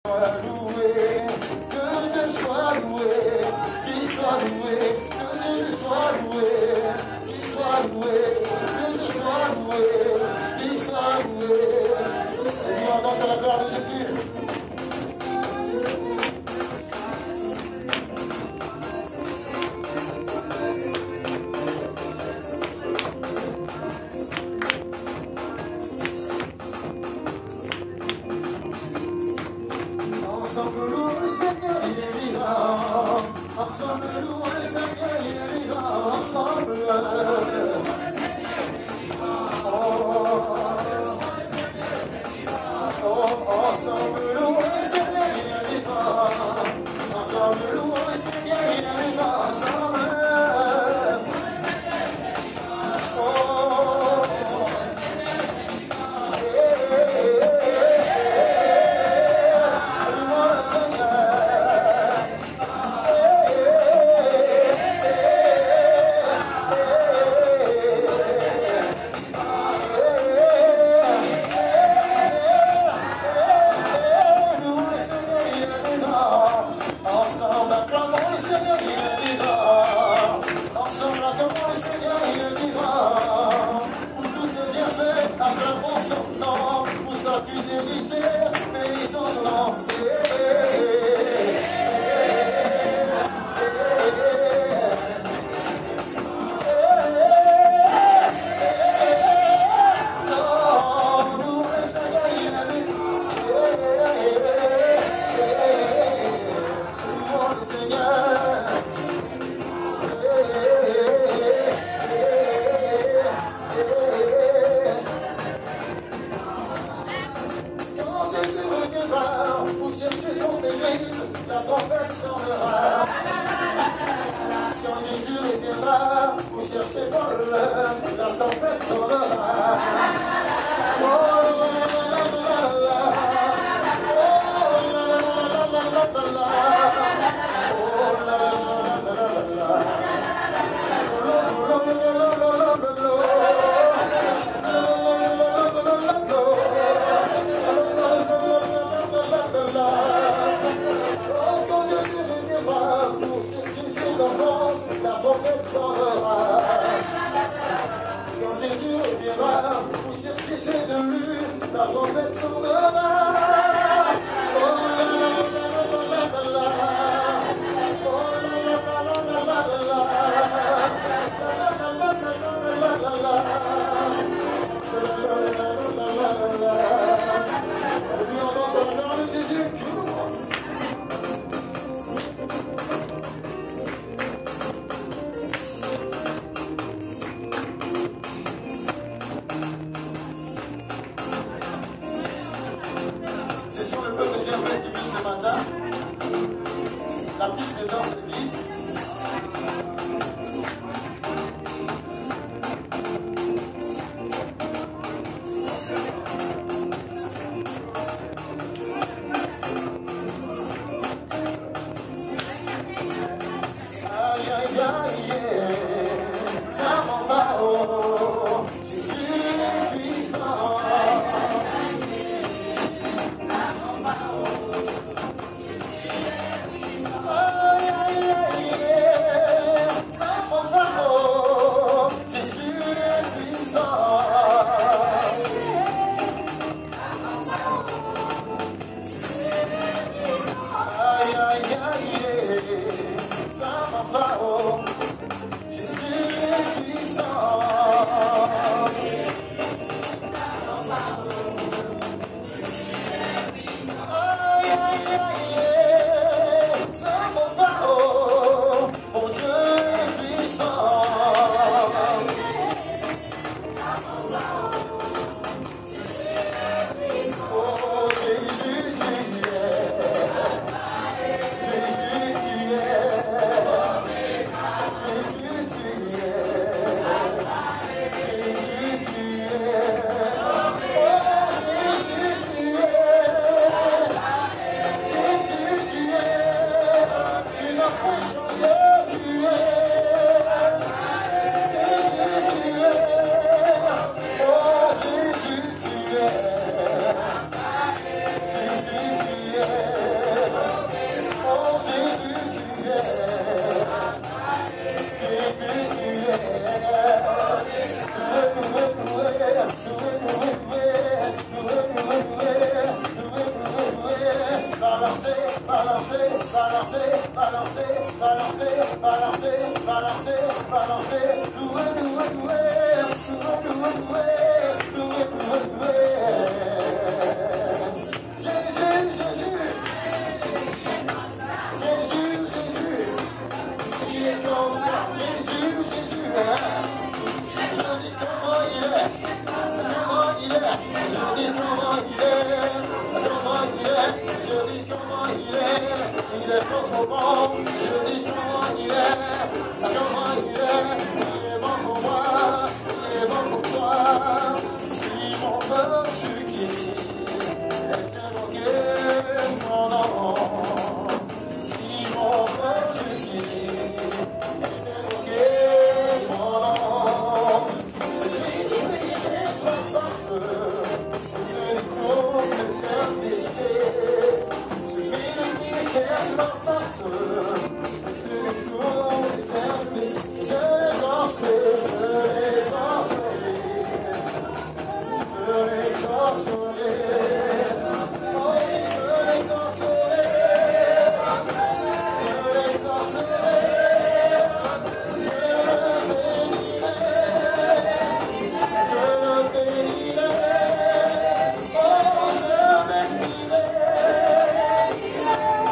Sois loué, que Dieu soit loué, qu'il soit loué, que Dieu soit loué, qu'il soit loué, que Dieu soit loué, qu'il soit loué. Et nous on danse à la gloire de Jésus. Ensemble louons le Seigneur, il est vivant. Ensemble louons le Seigneur, il est vivant. Ensemble. Ensemble louons le Seigneur, il est vivant. Ensemble louons le Seigneur, il est vivant. Ensemble. La trompette sonnera. Quand Jésus reviendra, vous cherchez vol, la trompette sonnera. Oh la la la la, oh la la la la la, oh la la la la la, la trompette sonnera. Quand Jésus reviendra, vous cherchez ses élus, la trompette sonnera. Oh la la la la la, oh la la la la la la, et puis on danse à la gloire de Jésus. La piste de danse est vide. Aïe aïe aïe, ça m'en va haut, Jésus est puissant. Yeah.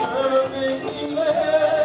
Je le bénirai.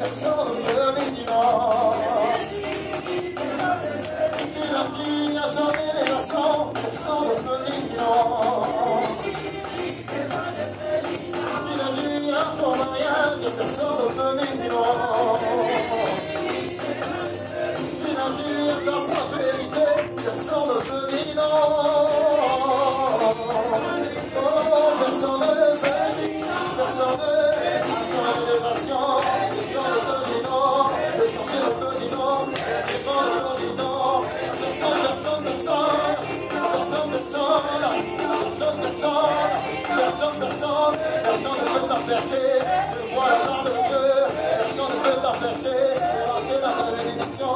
personne ne peut l'évident. Si la fille a son élévation, personne ne peut l'évident. Si la fille a son mariage, personne ne peut l'évident. Si la fille a ta prospérité, personne ne peut l'évident. Personne ne fait, personne ne fait, personne ne dit non, le chercher le peu dit non, c'est pas le dit non, personne ne peut t'empêcher de voir la part de Dieu, personne ne peut t'empêcher de rentrer dans la bénédiction,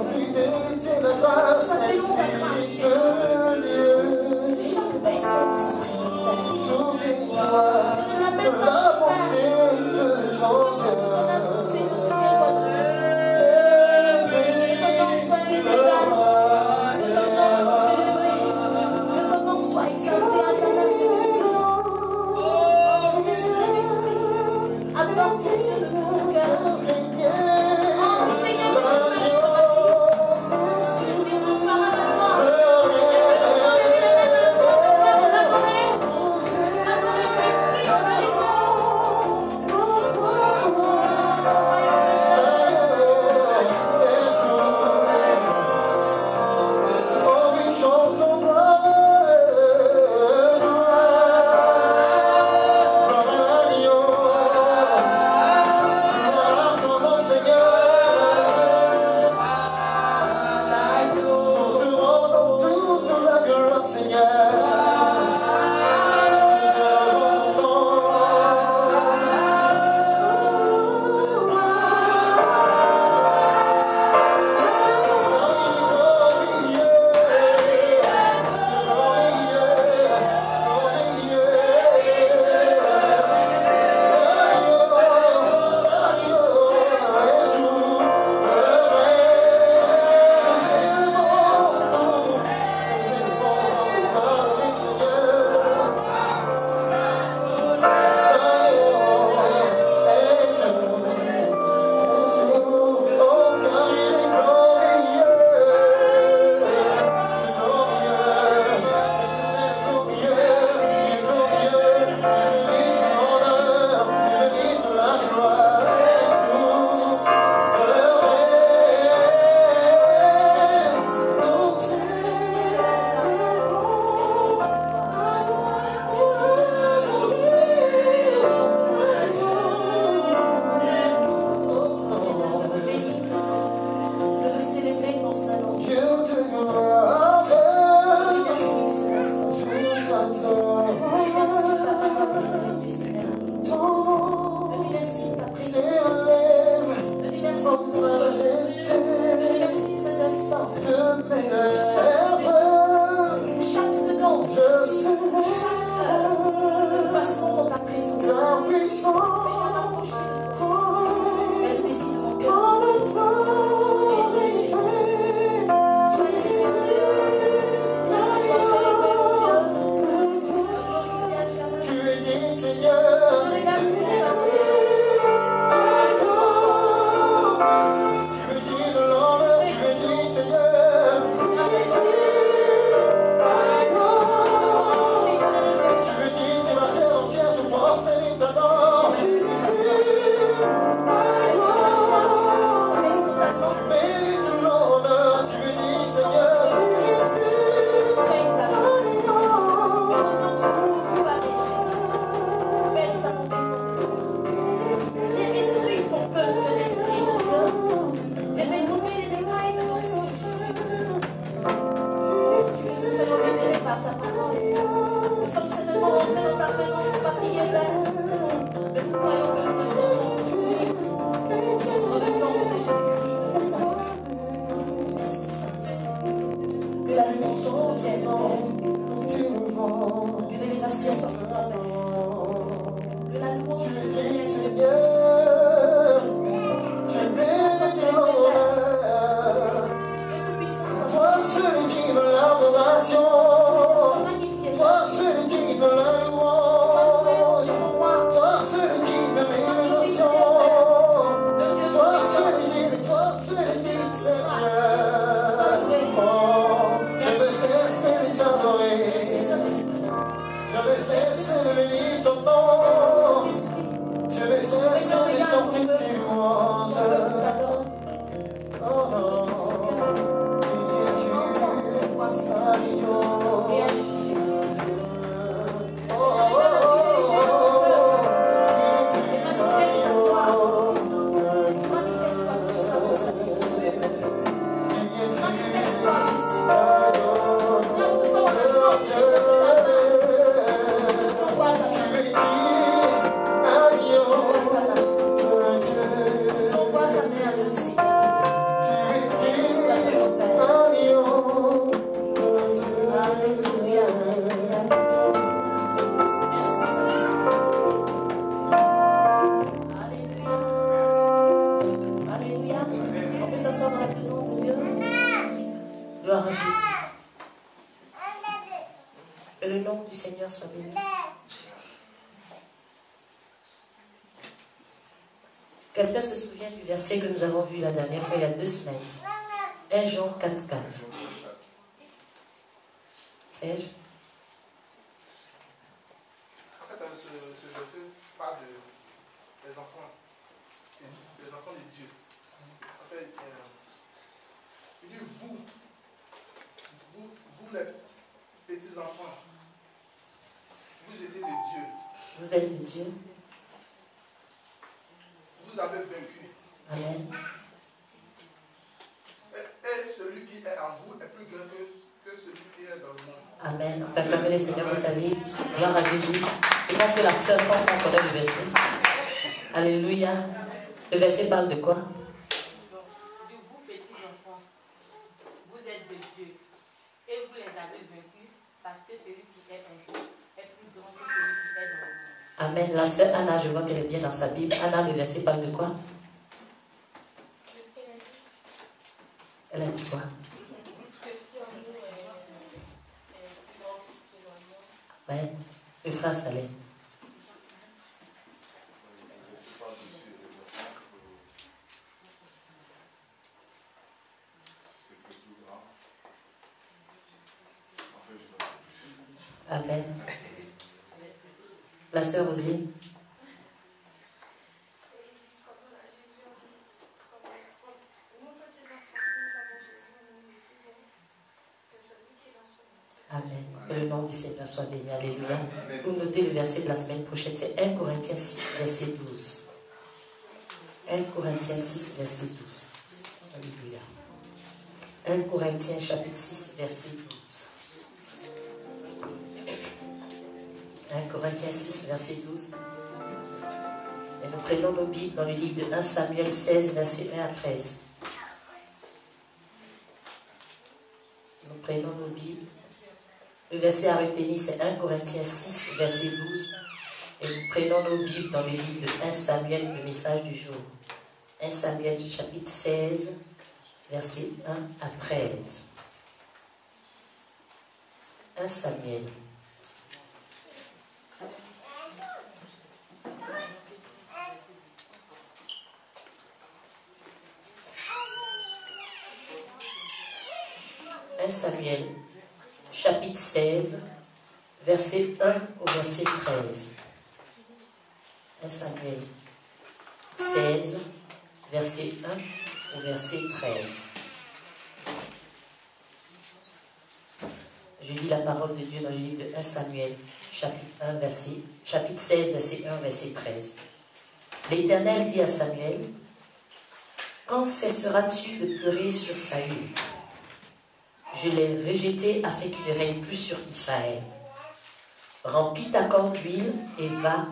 fidélité, la grâce infinie de Dieu. Chaque personne se présente. Souviens-toi de la bonté de son cœur. Guarda, Gloire à Jésus. Que le nom du Seigneur soit béni. Quelqu'un se souvient du verset que nous avons vu la dernière fois, il y a 2 semaines. 1 Jean 4, 4. Sais-je? En fait, ce verset parle des enfants de Dieu. En fait, il dit vous les petits enfants, vous êtes de Dieu. Vous êtes de Dieu. Vous avez vaincu. Amen. Et celui qui est en vous est plus grand que celui qui est dans le monde. Amen. On peut acclamer le Seigneur, vous savez. Gloire à Jésus. C'est parce que la seule fois qu'on connaît le verset. Alléluia. Le verset parle de quoi? De vous, petits enfants, vous êtes de Dieu. Et vous les avez vaincus parce que celui qui est en vous est plus grand que celui qui est dans le monde. Amen. La sœur Anna, je vois qu'elle est bien dans sa Bible. Anna, le verset parle de quoi? Elle a dit quoi? Amen. Le frère Saleh. Amen. La sœur Roselyne. Amen. Que le nom du Seigneur soit béni. Alléluia. Vous notez le verset de la semaine prochaine. C'est 1 Corinthiens 6, verset 12. 1 Corinthiens 6, verset 12. Alléluia. 1 Corinthiens chapitre 6, verset 12. 1 Corinthiens 6, verset 12. Et nous prenons nos Bibles dans le livre de 1 Samuel 16, verset 1 à 13. Nous prenons nos Bibles. Le verset à retenir, c'est 1 Corinthiens 6, verset 12. Et nous prenons nos Bibles dans le livre de 1 Samuel, le message du jour. 1 Samuel, chapitre 16, verset 1 à 13. 1 Samuel. Samuel, chapitre 16, verset 1 au verset 13. 1 Samuel 16, verset 1 au verset 13. Je lis la parole de Dieu dans le livre de 1 Samuel, chapitre 16, verset 1, verset 13. L'Éternel dit à Samuel, « Quand cesseras-tu de pleurer sur Saül? Je l'ai rejeté afin qu'il ne règne plus sur Israël. Remplis ta corde d'huile et va,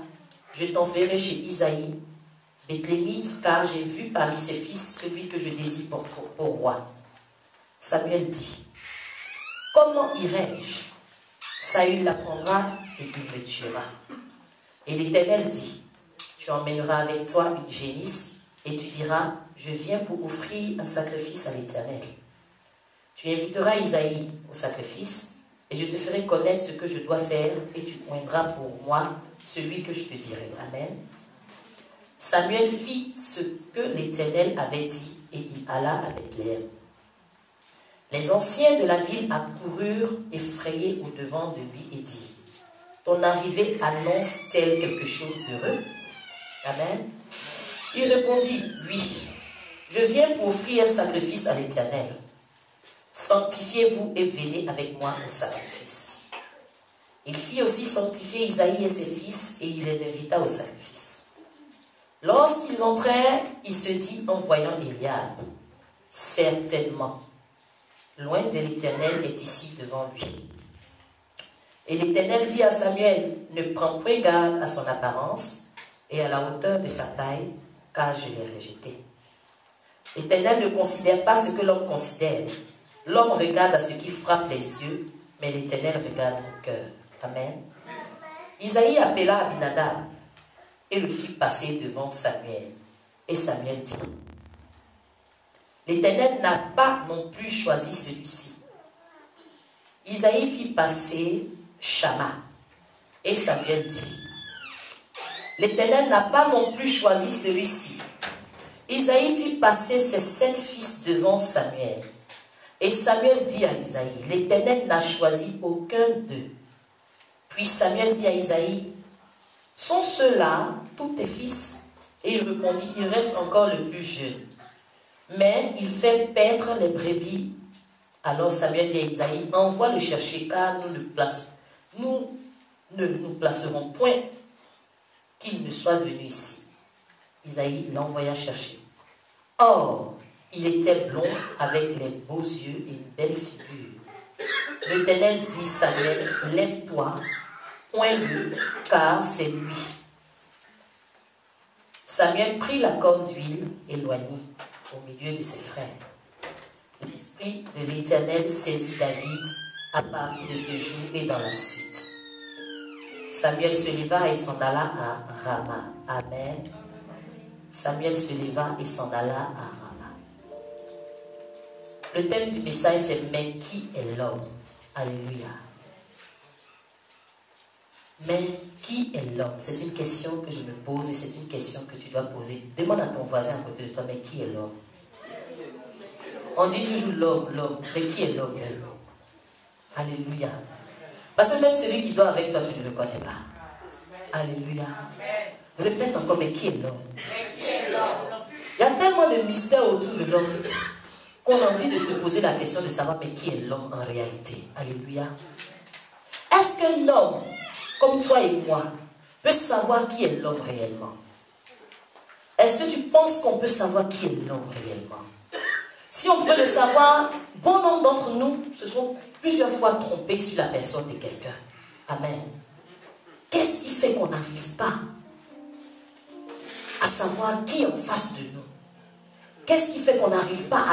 je t'enverrai chez Isaïe, Béthlémite, car j'ai vu parmi ses fils celui que je désire pour roi. » Samuel dit, « Comment irai-je? Saül l'apprendra et il me tuera. » Et l'Éternel dit, « Tu emmèneras avec toi une génisse et tu diras, je viens pour offrir un sacrifice à l'Éternel. Tu inviteras Isaïe au sacrifice, et je te ferai connaître ce que je dois faire, et tu oindras pour moi celui que je te dirai. » Amen. Samuel fit ce que l'Éternel avait dit, et il alla à Bethléem. Les anciens de la ville accoururent effrayés au-devant de lui et dirent, « Ton arrivée annonce-t-elle quelque chose d'heureux? » Amen. Il répondit, « Oui, je viens pour offrir un sacrifice à l'Éternel. Sanctifiez-vous et venez avec moi au sacrifice. » Il fit aussi sanctifier Isaïe et ses fils, et il les invita au sacrifice. Lorsqu'ils entrèrent, il se dit en voyant Eliab, « Certainement, loin de l'Éternel est ici devant lui. » Et l'Éternel dit à Samuel, « Ne prends point garde à son apparence et à la hauteur de sa taille, car je l'ai rejeté. » L'Éternel ne considère pas ce que l'homme considère. L'homme regarde à ce qui frappe les yeux, mais l'Éternel regarde mon cœur. Amen. Isaïe appela Abinadab et le fit passer devant Samuel. Et Samuel dit, « L'Éternel n'a pas non plus choisi celui-ci. Isaïe fit passer Shama. Et Samuel dit, l'Éternel n'a pas non plus choisi celui-ci. Isaïe fit passer ses 7 fils devant Samuel. Et Samuel dit à Isaïe, l'Éternel n'a choisi aucun d'eux. Puis Samuel dit à Isaïe, sont ceux-là tous tes fils? Et il répondit, il reste encore le plus jeune. Mais il fait paître les brebis. Alors Samuel dit à Isaïe, envoie le chercher, car nous ne nous placerons point qu'il ne soit venu ici. Isaïe l'envoya chercher. Or, il était blond, avec les beaux yeux et une belle figure. L'Éternel dit, Samuel, lève-toi, oins-le, car c'est lui. Samuel prit la corne d'huile et l'oignit au milieu de ses frères. L'Esprit de l'Éternel saisit David à partir de ce jour et dans la suite. Samuel se leva et s'en alla à Rama. Amen. Samuel se leva et s'en alla à Rama. Le thème du message, c'est « Mais qui est l'homme ?» Alléluia. Mais qui est l'homme? C'est une question que je me pose et c'est une question que tu dois poser. Demande à ton voisin à côté de toi, mais qui est l'homme? On dit toujours l'homme, mais qui est l'homme? Alléluia. Parce que même celui qui dort avec toi, tu ne le connais pas. Alléluia. Répète encore, mais qui est l'homme? Il y a tellement de mystères autour de l'homme qu'on a envie de se poser la question de savoir, mais qui est l'homme en réalité? Alléluia. Est-ce qu'un homme, comme toi et moi, peut savoir qui est l'homme réellement? Est-ce que tu penses qu'on peut savoir qui est l'homme réellement? Si on peut le savoir, bon nombre d'entre nous se sont plusieurs fois trompés sur la personne de quelqu'un. Amen. Qu'est-ce qui fait qu'on n'arrive pas à savoir qui est en face de nous? Qu'est-ce qui fait qu'on n'arrive pas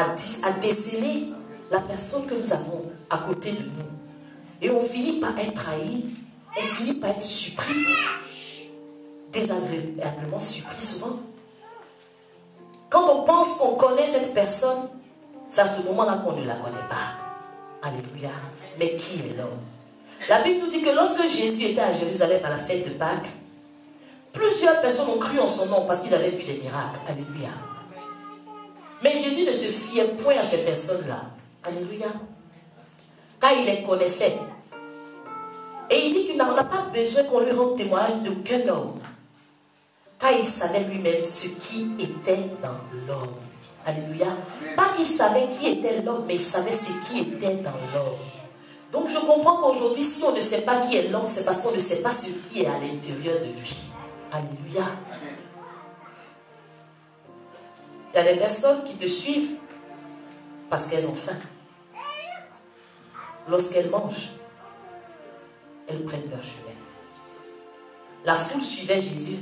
à déceler la personne que nous avons à côté de nous? Et on finit par être trahi, on finit par être surpris, désagréablement surpris souvent. Quand on pense qu'on connaît cette personne, c'est à ce moment-là qu'on ne la connaît pas. Alléluia. Mais qui est l'homme? La Bible nous dit que lorsque Jésus était à Jérusalem à la fête de Pâques, plusieurs personnes ont cru en son nom parce qu'ils avaient vu des miracles. Alléluia. Mais Jésus ne se fiait point à ces personnes-là. Alléluia. Car il les connaissait. Et il dit qu'il n'a pas besoin qu'on lui rende témoignage d'aucun homme. Car il savait lui-même ce qui était dans l'homme. Alléluia. Pas qu'il savait qui était l'homme, mais il savait ce qui était dans l'homme. Donc je comprends qu'aujourd'hui, si on ne sait pas qui est l'homme, c'est parce qu'on ne sait pas ce qui est à l'intérieur de lui. Alléluia. Il y a des personnes qui te suivent parce qu'elles ont faim. Lorsqu'elles mangent, elles prennent leur chemin. La foule suivait Jésus.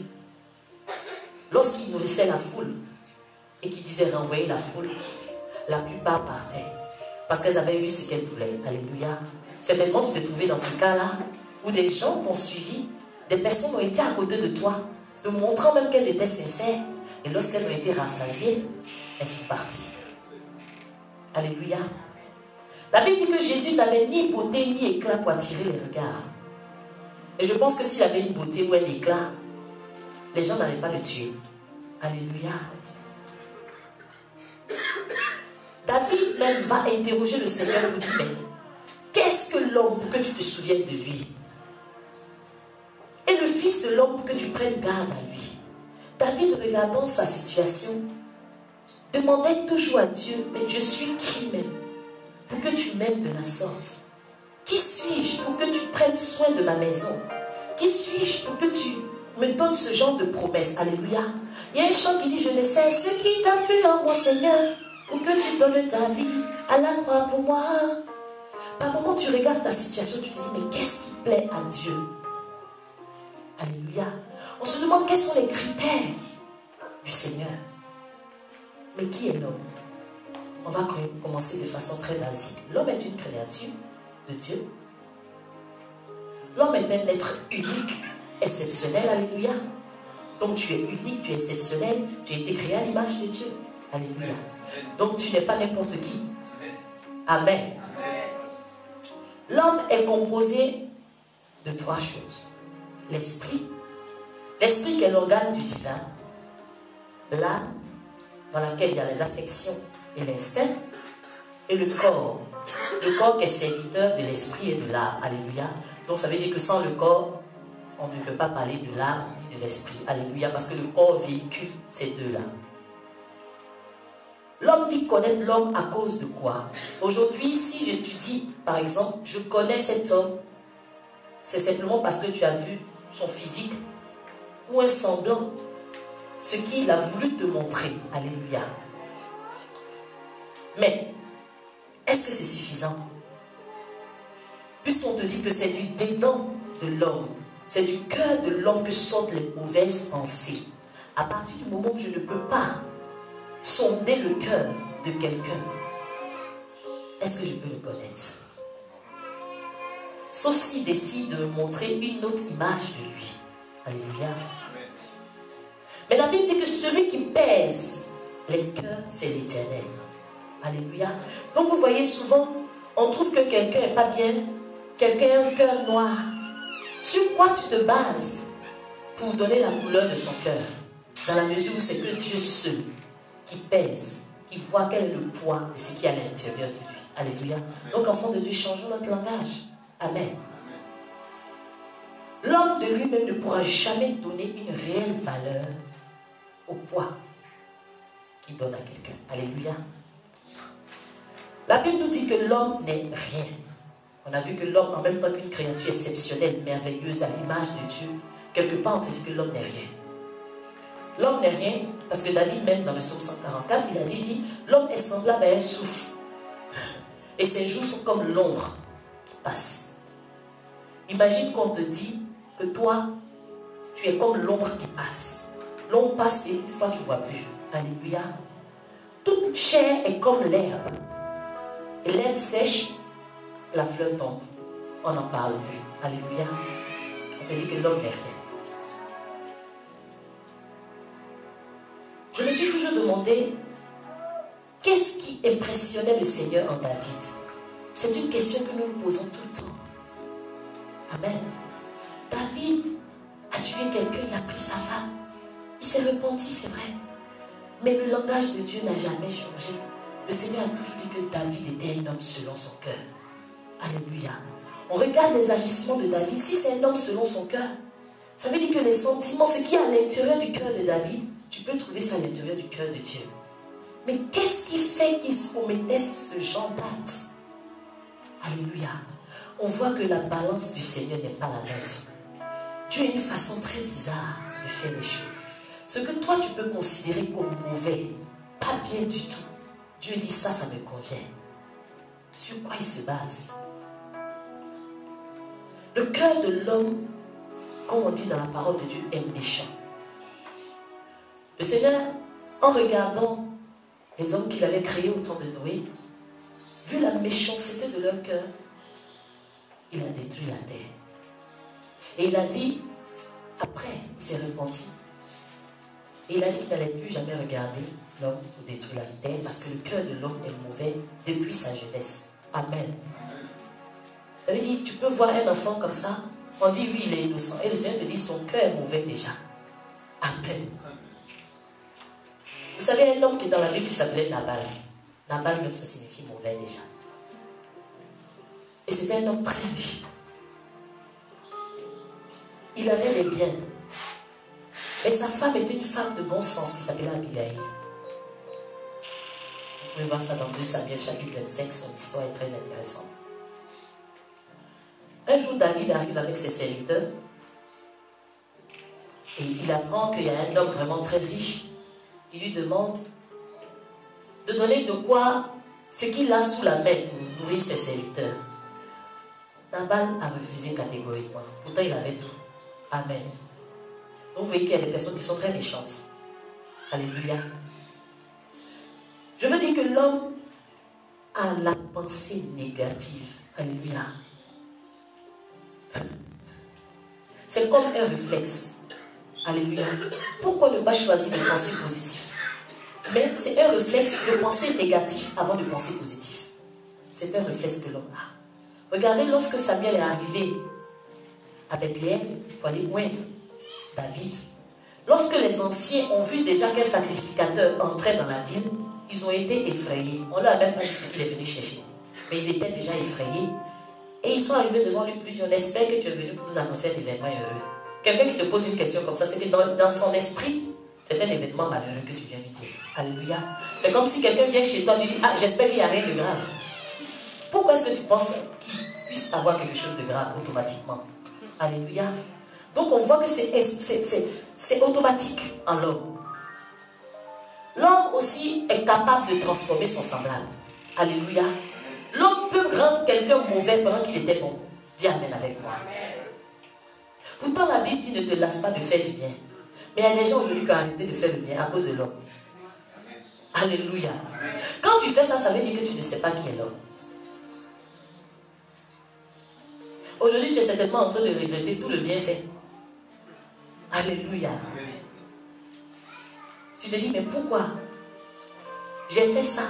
Lorsqu'il nourrissait la foule et qu'il disait renvoyer la foule, la plupart partaient parce qu'elles avaient eu ce qu'elles voulaient. Alléluia. Certainement tu t'es trouvé dans ce cas-là où des gens t'ont suivi, des personnes ont été à côté de toi, te montrant même qu'elles étaient sincères. Et lorsqu'elles ont été rassasiées, elles sont parties. Alléluia. La Bible dit que Jésus n'avait ni beauté ni éclat pour attirer les regards. Et je pense que s'il avait une beauté ou un éclat, les gens n'allaient pas le tuer. Alléluia. David même va interroger le Seigneur pour dire, mais qu'est-ce que l'homme pour que tu te souviennes de lui? Et le fils de l'homme pour que tu prennes garde à lui. David, regardant sa situation, demandait toujours à Dieu, mais je suis qui même pour que tu m'aimes de la sorte? Qui suis-je pour que tu prennes soin de ma maison? Qui suis-je pour que tu me donnes ce genre de promesses? Alléluia. Il y a un chant qui dit, je ne sais ce qui t'a plu en moi, Seigneur, pour que tu donnes ta vie à la croix pour moi. Par moment, tu regardes ta situation, tu te dis, mais qu'est-ce qui plaît à Dieu? Alléluia. On se demande quels sont les critères du Seigneur. Mais qui est l'homme? On va commencer de façon très basique. L'homme est une créature de Dieu. L'homme est un être unique, exceptionnel. Alléluia. Donc tu es unique, tu es exceptionnel. Tu as été créé à l'image de Dieu. Alléluia. Donc tu n'es pas n'importe qui. Amen. L'homme est composé de 3 choses. L'esprit qui est l'organe du divin. L'âme, dans laquelle il y a les affections et l'instinct. Et le corps qui est serviteur de l'esprit et de l'âme. Alléluia. Donc ça veut dire que sans le corps, on ne peut pas parler de l'âme et de l'esprit. Alléluia. Parce que le corps véhicule ces deux-là. L'homme dit connaître l'homme à cause de quoi? Aujourd'hui, si je te dis, par exemple, je connais cet homme, c'est simplement parce que tu as vu son physique ou un semblant, ce qu'il a voulu te montrer. Alléluia. Mais, est-ce que c'est suffisant? Puisqu'on te dit que c'est du dédain de l'homme, c'est du cœur de l'homme que sortent les mauvaises pensées. À partir du moment où je ne peux pas sonder le cœur de quelqu'un, est-ce que je peux le connaître? Sauf s'il décide de me montrer une autre image de lui. Alléluia. Mais la Bible dit que celui qui pèse les cœurs, c'est l'Éternel. Alléluia. Donc vous voyez souvent, on trouve que quelqu'un n'est pas bien, quelqu'un a un cœur noir. Sur quoi tu te bases pour donner la couleur de son cœur? Dans la mesure où c'est que Dieu seul qui pèse, qui voit quel est le poids de ce qui est à l'intérieur de lui. Alléluia. Donc, enfants de Dieu, changeons notre langage. Amen. L'homme de lui-même ne pourra jamais donner une réelle valeur au poids qu'il donne à quelqu'un. Alléluia. La Bible nous dit que l'homme n'est rien. On a vu que l'homme, en même temps qu'une créature exceptionnelle, merveilleuse, à l'image de Dieu, quelque part on te dit que l'homme n'est rien. L'homme n'est rien, parce que David, même dans le psaume 144, il a dit l'homme est semblable à un souffle. Et ses jours sont comme l'ombre qui passe. Imagine qu'on te dit que toi, tu es comme l'ombre qui passe. L'ombre passe et une fois tu ne vois plus. Alléluia. Toute chair est comme l'herbe. Et l'herbe sèche, la fleur tombe. On n'en parle plus. Alléluia. On te dit que l'homme n'est rien. Je me suis toujours demandé, qu'est-ce qui impressionnait le Seigneur en David? C'est une question que nous nous posons tout le temps. Amen. David a tué quelqu'un, il a pris sa femme. Il s'est repenti, c'est vrai. Mais le langage de Dieu n'a jamais changé. Le Seigneur a toujours dit que David était un homme selon son cœur. Alléluia. On regarde les agissements de David. Si c'est un homme selon son cœur, ça veut dire que les sentiments, ce qui est à l'intérieur du cœur de David, tu peux trouver ça à l'intérieur du cœur de Dieu. Mais qu'est-ce qui fait qu'il se commettait ce genre d'acte? Alléluia. On voit que la balance du Seigneur n'est pas la nôtre. Dieu a une façon très bizarre de faire les choses. Ce que toi tu peux considérer comme mauvais, pas bien du tout, Dieu dit ça, ça me convient. Sur quoi il se base? Le cœur de l'homme, comme on dit dans la parole de Dieu, est méchant. Le Seigneur, en regardant les hommes qu'il avait créés au temps de Noé, vu la méchanceté de leur cœur, il a détruit la terre. Et il a dit, après, il s'est repenti. Et il a dit qu'il n'allait plus jamais regarder l'homme pour détruire la terre, parce que le cœur de l'homme est mauvais depuis sa jeunesse. Amen. Ça veut dire, tu peux voir un enfant comme ça, on dit oui, il est innocent. Et le Seigneur te dit, son cœur est mauvais déjà. Amen. Vous savez, un homme qui est dans la Bible qui s'appelait Nabal. Nabal, même ça signifie mauvais déjà. Et c'était un homme très riche. Il avait des biens. Mais sa femme était une femme de bon sens qui s'appelait Abigail. Vous pouvez voir ça dans 2 Samuel chapitre 25, son histoire est très intéressante. Un jour, David arrive avec ses serviteurs et il apprend qu'il y a un homme vraiment très riche. Il lui demande de donner de quoi, ce qu'il a sous la main pour nourrir ses serviteurs. Nabal a refusé catégoriquement. Pourtant, il avait tout. Amen. Donc, vous voyez qu'il y a des personnes qui sont très méchantes. Alléluia. Je veux dire que l'homme a la pensée négative. Alléluia. C'est comme un réflexe. Alléluia. Pourquoi ne pas choisir de penser positif? Mais c'est un réflexe de penser négatif avant de penser positif. C'est un réflexe que l'homme a. Regardez, lorsque Samuel est arrivé à Bethléem pour aller poindre David, lorsque les anciens ont vu déjà qu'un sacrificateur entrait dans la ville, ils ont été effrayés. On ne leur a même pas dit ce qu'il est venu chercher. Mais ils étaient déjà effrayés. Et ils sont arrivés devant lui pour lui dire, on espère que tu es venu pour nous annoncer un événement heureux. Quelqu'un qui te pose une question comme ça, c'est que dans son esprit, c'est un événement malheureux que tu viens lui dire. Alléluia. C'est comme si quelqu'un vient chez toi, tu dis, ah, j'espère qu'il n'y a rien de grave. Pourquoi est-ce que tu penses qu'il puisse avoir quelque chose de grave automatiquement? Alléluia. Donc on voit que c'est automatique en l'homme. L'homme aussi est capable de transformer son semblable. Alléluia. L'homme peut rendre quelqu'un mauvais pendant qu'il était bon. Dis amen avec moi. Pourtant la Bible dit ne te lasse pas de faire du bien. Mais il y a des gens aujourd'hui qui ont arrêté de faire le bien à cause de l'homme. Alléluia. Quand tu fais ça, ça veut dire que tu ne sais pas qui est l'homme. Aujourd'hui, tu es certainement en train de regretter tout le bienfait. Alléluia. Tu te dis, mais pourquoi j'ai fait ça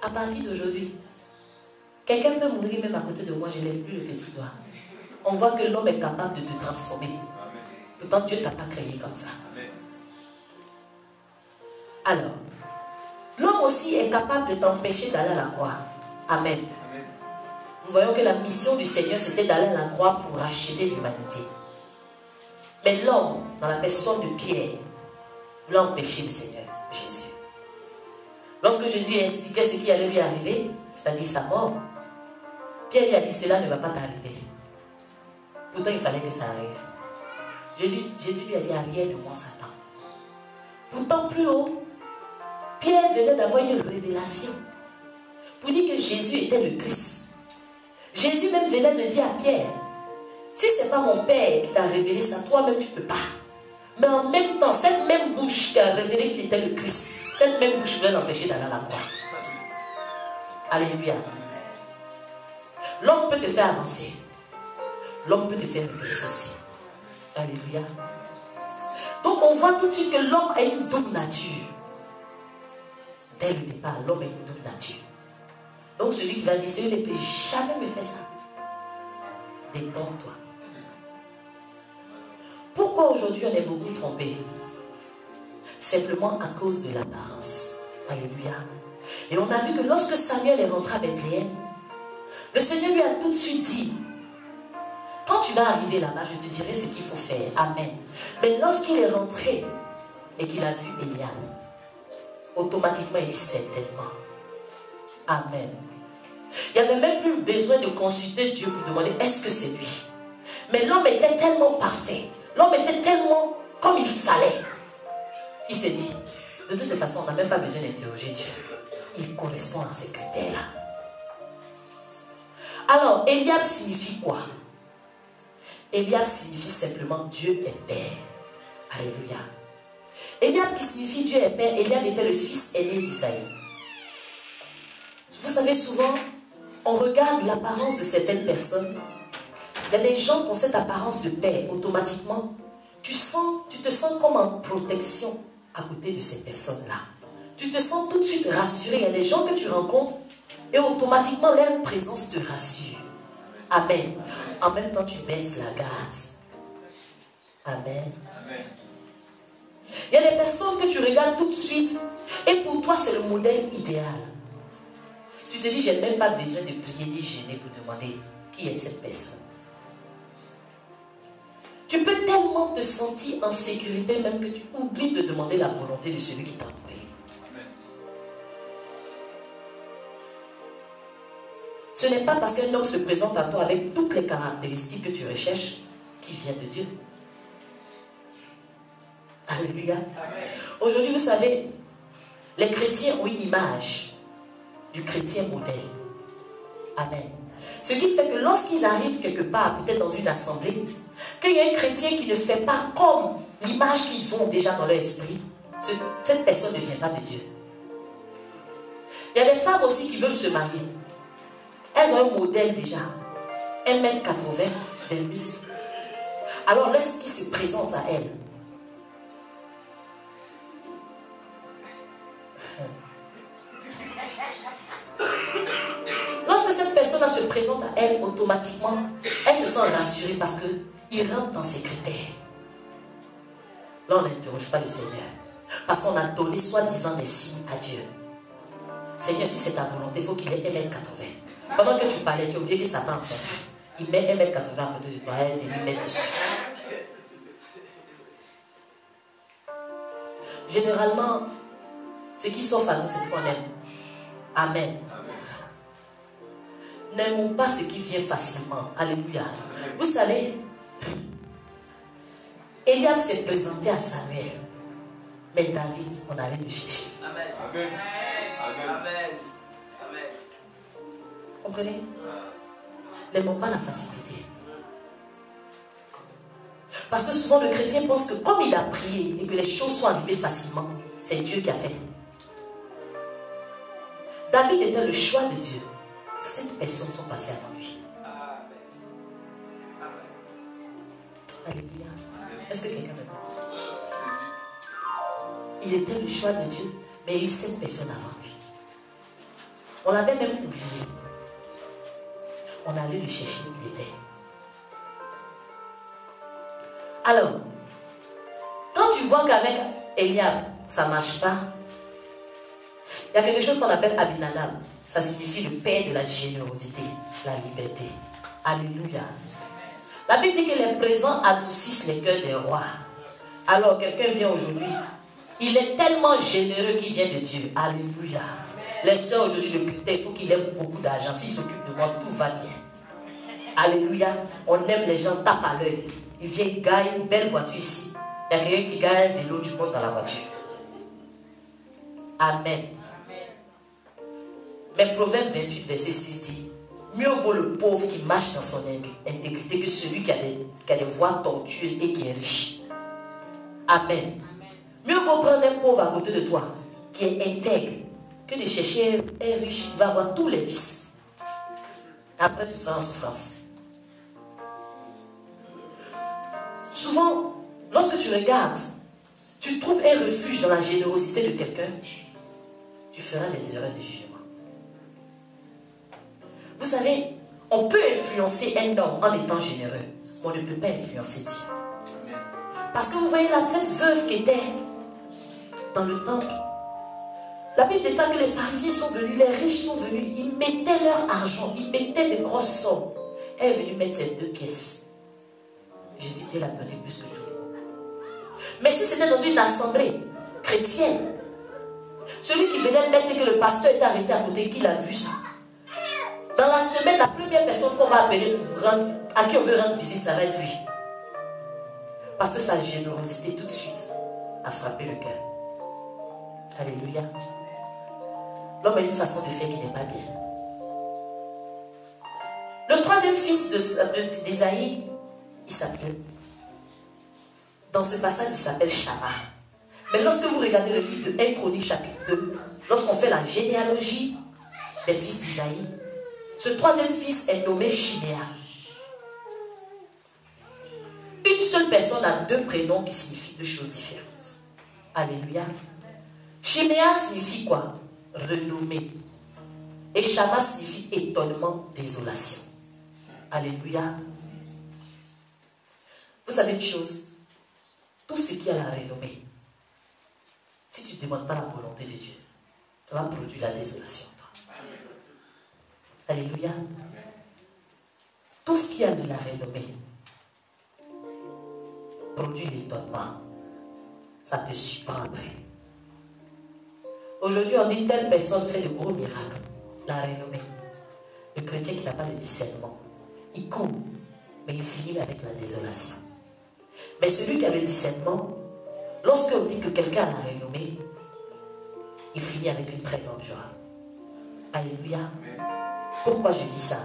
à partir d'aujourd'hui? Quelqu'un peut mourir même à côté de moi, je n'ai plus le petit doigt. On voit que l'homme est capable de te transformer. Pourtant, Dieu ne t'a pas créé comme ça. Alors, l'homme aussi est capable de t'empêcher d'aller à la croix. Amen. Nous voyons que la mission du Seigneur, c'était d'aller à la croix pour racheter l'humanité. Mais l'homme, dans la personne de Pierre, voulait empêcher le Seigneur, Jésus. Lorsque Jésus a expliqué ce qui allait lui arriver, c'est-à-dire sa mort, Pierre lui a dit, cela ne va pas t'arriver. Pourtant, il fallait que ça arrive. Jésus lui a dit, arrière de moi, Satan. Pourtant, plus haut, Pierre venait d'avoir une révélation pour dire que Jésus était le Christ. Jésus même venait de dire à Pierre, si ce n'est pas mon Père qui t'a révélé ça, toi-même tu ne peux pas. Mais en même temps, cette même bouche qui a révélé qu'il était le Christ, cette même bouche voulait l'empêcher d'aller à la croix. Alléluia. L'homme peut te faire avancer. L'homme peut te faire régresser aussi. Alléluia. Donc on voit tout de suite que l'homme a une double nature. Dès le départ, l'homme a une double nature. Donc celui qui va dire, celui ne peut jamais me faire ça. Détends-toi. Pourquoi aujourd'hui on est beaucoup trompé? Simplement à cause de l'apparence. Alléluia. Et on a vu que lorsque Samuel est rentré à Bethléem, le Seigneur lui a tout de suite dit, quand tu vas arriver là-bas, je te dirai ce qu'il faut faire. Amen. Mais lorsqu'il est rentré et qu'il a vu Eliab, automatiquement il dit certainement. Amen. Il n'y avait même plus besoin de consulter Dieu pour demander est-ce que c'est lui. Mais l'homme était tellement parfait. L'homme était tellement comme il fallait. Il s'est dit, de toute façon, on n'a même pas besoin d'interroger Dieu. Il correspond à ces critères-là. Alors, Eliab signifie quoi? Eliab signifie simplement Dieu est Père. Alléluia. Eliab qui signifie Dieu est Père, Eliab était le fils aîné d'Isaïe. Vous savez, souvent, on regarde l'apparence de certaines personnes. Il y a des gens qui ont cette apparence de père. Automatiquement, tu te sens comme en protection à côté de ces personnes-là. Tu te sens tout de suite rassuré. Il y a des gens que tu rencontres et automatiquement leur présence te rassure. Amen. En même temps, tu baisses la garde. Amen. Il y a des personnes que tu regardes tout de suite et pour toi, c'est le modèle idéal. Tu te dis, je n'ai même pas besoin de prier ni gêner pour demander qui est cette personne. Tu peux tellement te sentir en sécurité même que tu oublies de demander la volonté de celui qui t'a envoyé. Ce n'est pas parce qu'un homme se présente à toi avec toutes les caractéristiques que tu recherches qu'il vient de Dieu. Alléluia. Aujourd'hui, vous savez, les chrétiens ont une image du chrétien modèle. Amen. Ce qui fait que lorsqu'ils arrivent quelque part, peut-être dans une assemblée, qu'il y a un chrétien qui ne fait pas comme l'image qu'ils ont déjà dans leur esprit, cette personne ne vient pas de Dieu. Il y a des femmes aussi qui veulent se marier. Elles ont un modèle déjà. 1m80, des muscles. Alors lorsqu'ils se présentent à elles, lorsque cette personne personne-là se présente à elle automatiquement, elle se sent rassurée parce qu'il rentre dans ses critères. Là, on n'interroge pas le Seigneur. Parce qu'on a donné soi-disant des signes à Dieu. Seigneur, si c'est ta volonté, il faut qu'il ait 1m80. Pendant que tu parlais, tu as oublié que Satan en fait. Il met 1m80 à côté de toi et il met dessus. Généralement, ce qui s'offre à nous, c'est ce qu'on aime. Amen. N'aimons pas ce qui vient facilement. Alléluia. Vous savez, Eliab s'est présenté à Samuel. Mais David, on allait le chercher. Amen. Amen. Amen. Amen. Comprenez? N'aimons pas la facilité. Parce que souvent le chrétien pense que comme il a prié et que les choses sont arrivées facilement, c'est Dieu qui a fait. David était le choix de Dieu. 7 personnes sont passées avant lui. Alléluia. Est-ce que quelqu'un me comprend? Il était le choix de Dieu, mais il y a eu 7 personnes avant lui. On l'avait même oublié. On allait le chercher où il était. Alors, quand tu vois qu'avec Eliab, ça ne marche pas, il y a quelque chose qu'on appelle Abinadab. Ça signifie le père de la générosité, la liberté. Alléluia. La Bible dit que les présents adoucissent les cœurs des rois. Alors, quelqu'un vient aujourd'hui. Il est tellement généreux qu'il vient de Dieu. Alléluia. Les soeurs aujourd'hui, le critère, il faut qu'il ait beaucoup d'argent. S'il s'occupe de moi, tout va bien. Alléluia. On aime les gens, tape à l'œil. Il vient, il gagne une belle voiture ici. Il y a quelqu'un qui gagne un vélo, tu montes dans la voiture. Amen. Mais Proverbe 28, verset 6 dit: mieux vaut le pauvre qui marche dans son intégrité que celui qui a des voies tortueuses et qui est riche. Amen. Mieux vaut prendre un pauvre à côté de toi qui est intègre que de chercher un riche qui va avoir tous les vices. Après, tu seras en souffrance. Souvent, lorsque tu regardes, tu trouves un refuge dans la générosité de quelqu'un, tu feras des erreurs de jugement. Vous savez, on peut influencer un homme en étant généreux, mais on ne peut pas influencer Dieu. Parce que vous voyez là, cette veuve qui était dans le temple, la Bible déclare que les pharisiens sont venus, les riches sont venus, ils mettaient leur argent, ils mettaient de grosses sommes. Elle est venue mettre ces 2 pièces. Jésus Dieu l'a donné plus que tout le monde. Mais si c'était dans une assemblée chrétienne, celui qui venait mettre que le pasteur était arrêté à côté, qu'il a vu ça. Dans la semaine, la première personne qu'on va appeler à qui on veut rendre visite, ça va être lui. Parce que sa générosité tout de suite a frappé le cœur. Alléluia. L'homme a une façon de faire qui n'est pas bien. Le 3e fils d'Ésaïe, il s'appelle, dans ce passage, il s'appelle Shama. Mais lorsque vous regardez le livre de 1 Chronique chapitre 2, lorsqu'on fait la généalogie des fils d'Ésaïe, ce 3e fils est nommé Chiméa. Une seule personne a 2 prénoms qui signifient 2 choses différentes. Alléluia. Chiméa signifie quoi? Renommé. Et Shama signifie étonnement, désolation. Alléluia. Vous savez une chose? Tout ce qui a la renommée, si tu ne demandes pas la volonté de Dieu, ça va produire la désolation en toi. Alléluia. Tout ce qui a de la renommée produit l'étonnement. Ça te surprend après. Aujourd'hui, on dit telle personne fait de gros miracles. La renommée. Le chrétien qui n'a pas de discernement, il court, mais il finit avec la désolation. Mais celui qui a le discernement, lorsqu'on dit que quelqu'un a la renommée, il finit avec une très grande joie. Alléluia. Pourquoi je dis ça?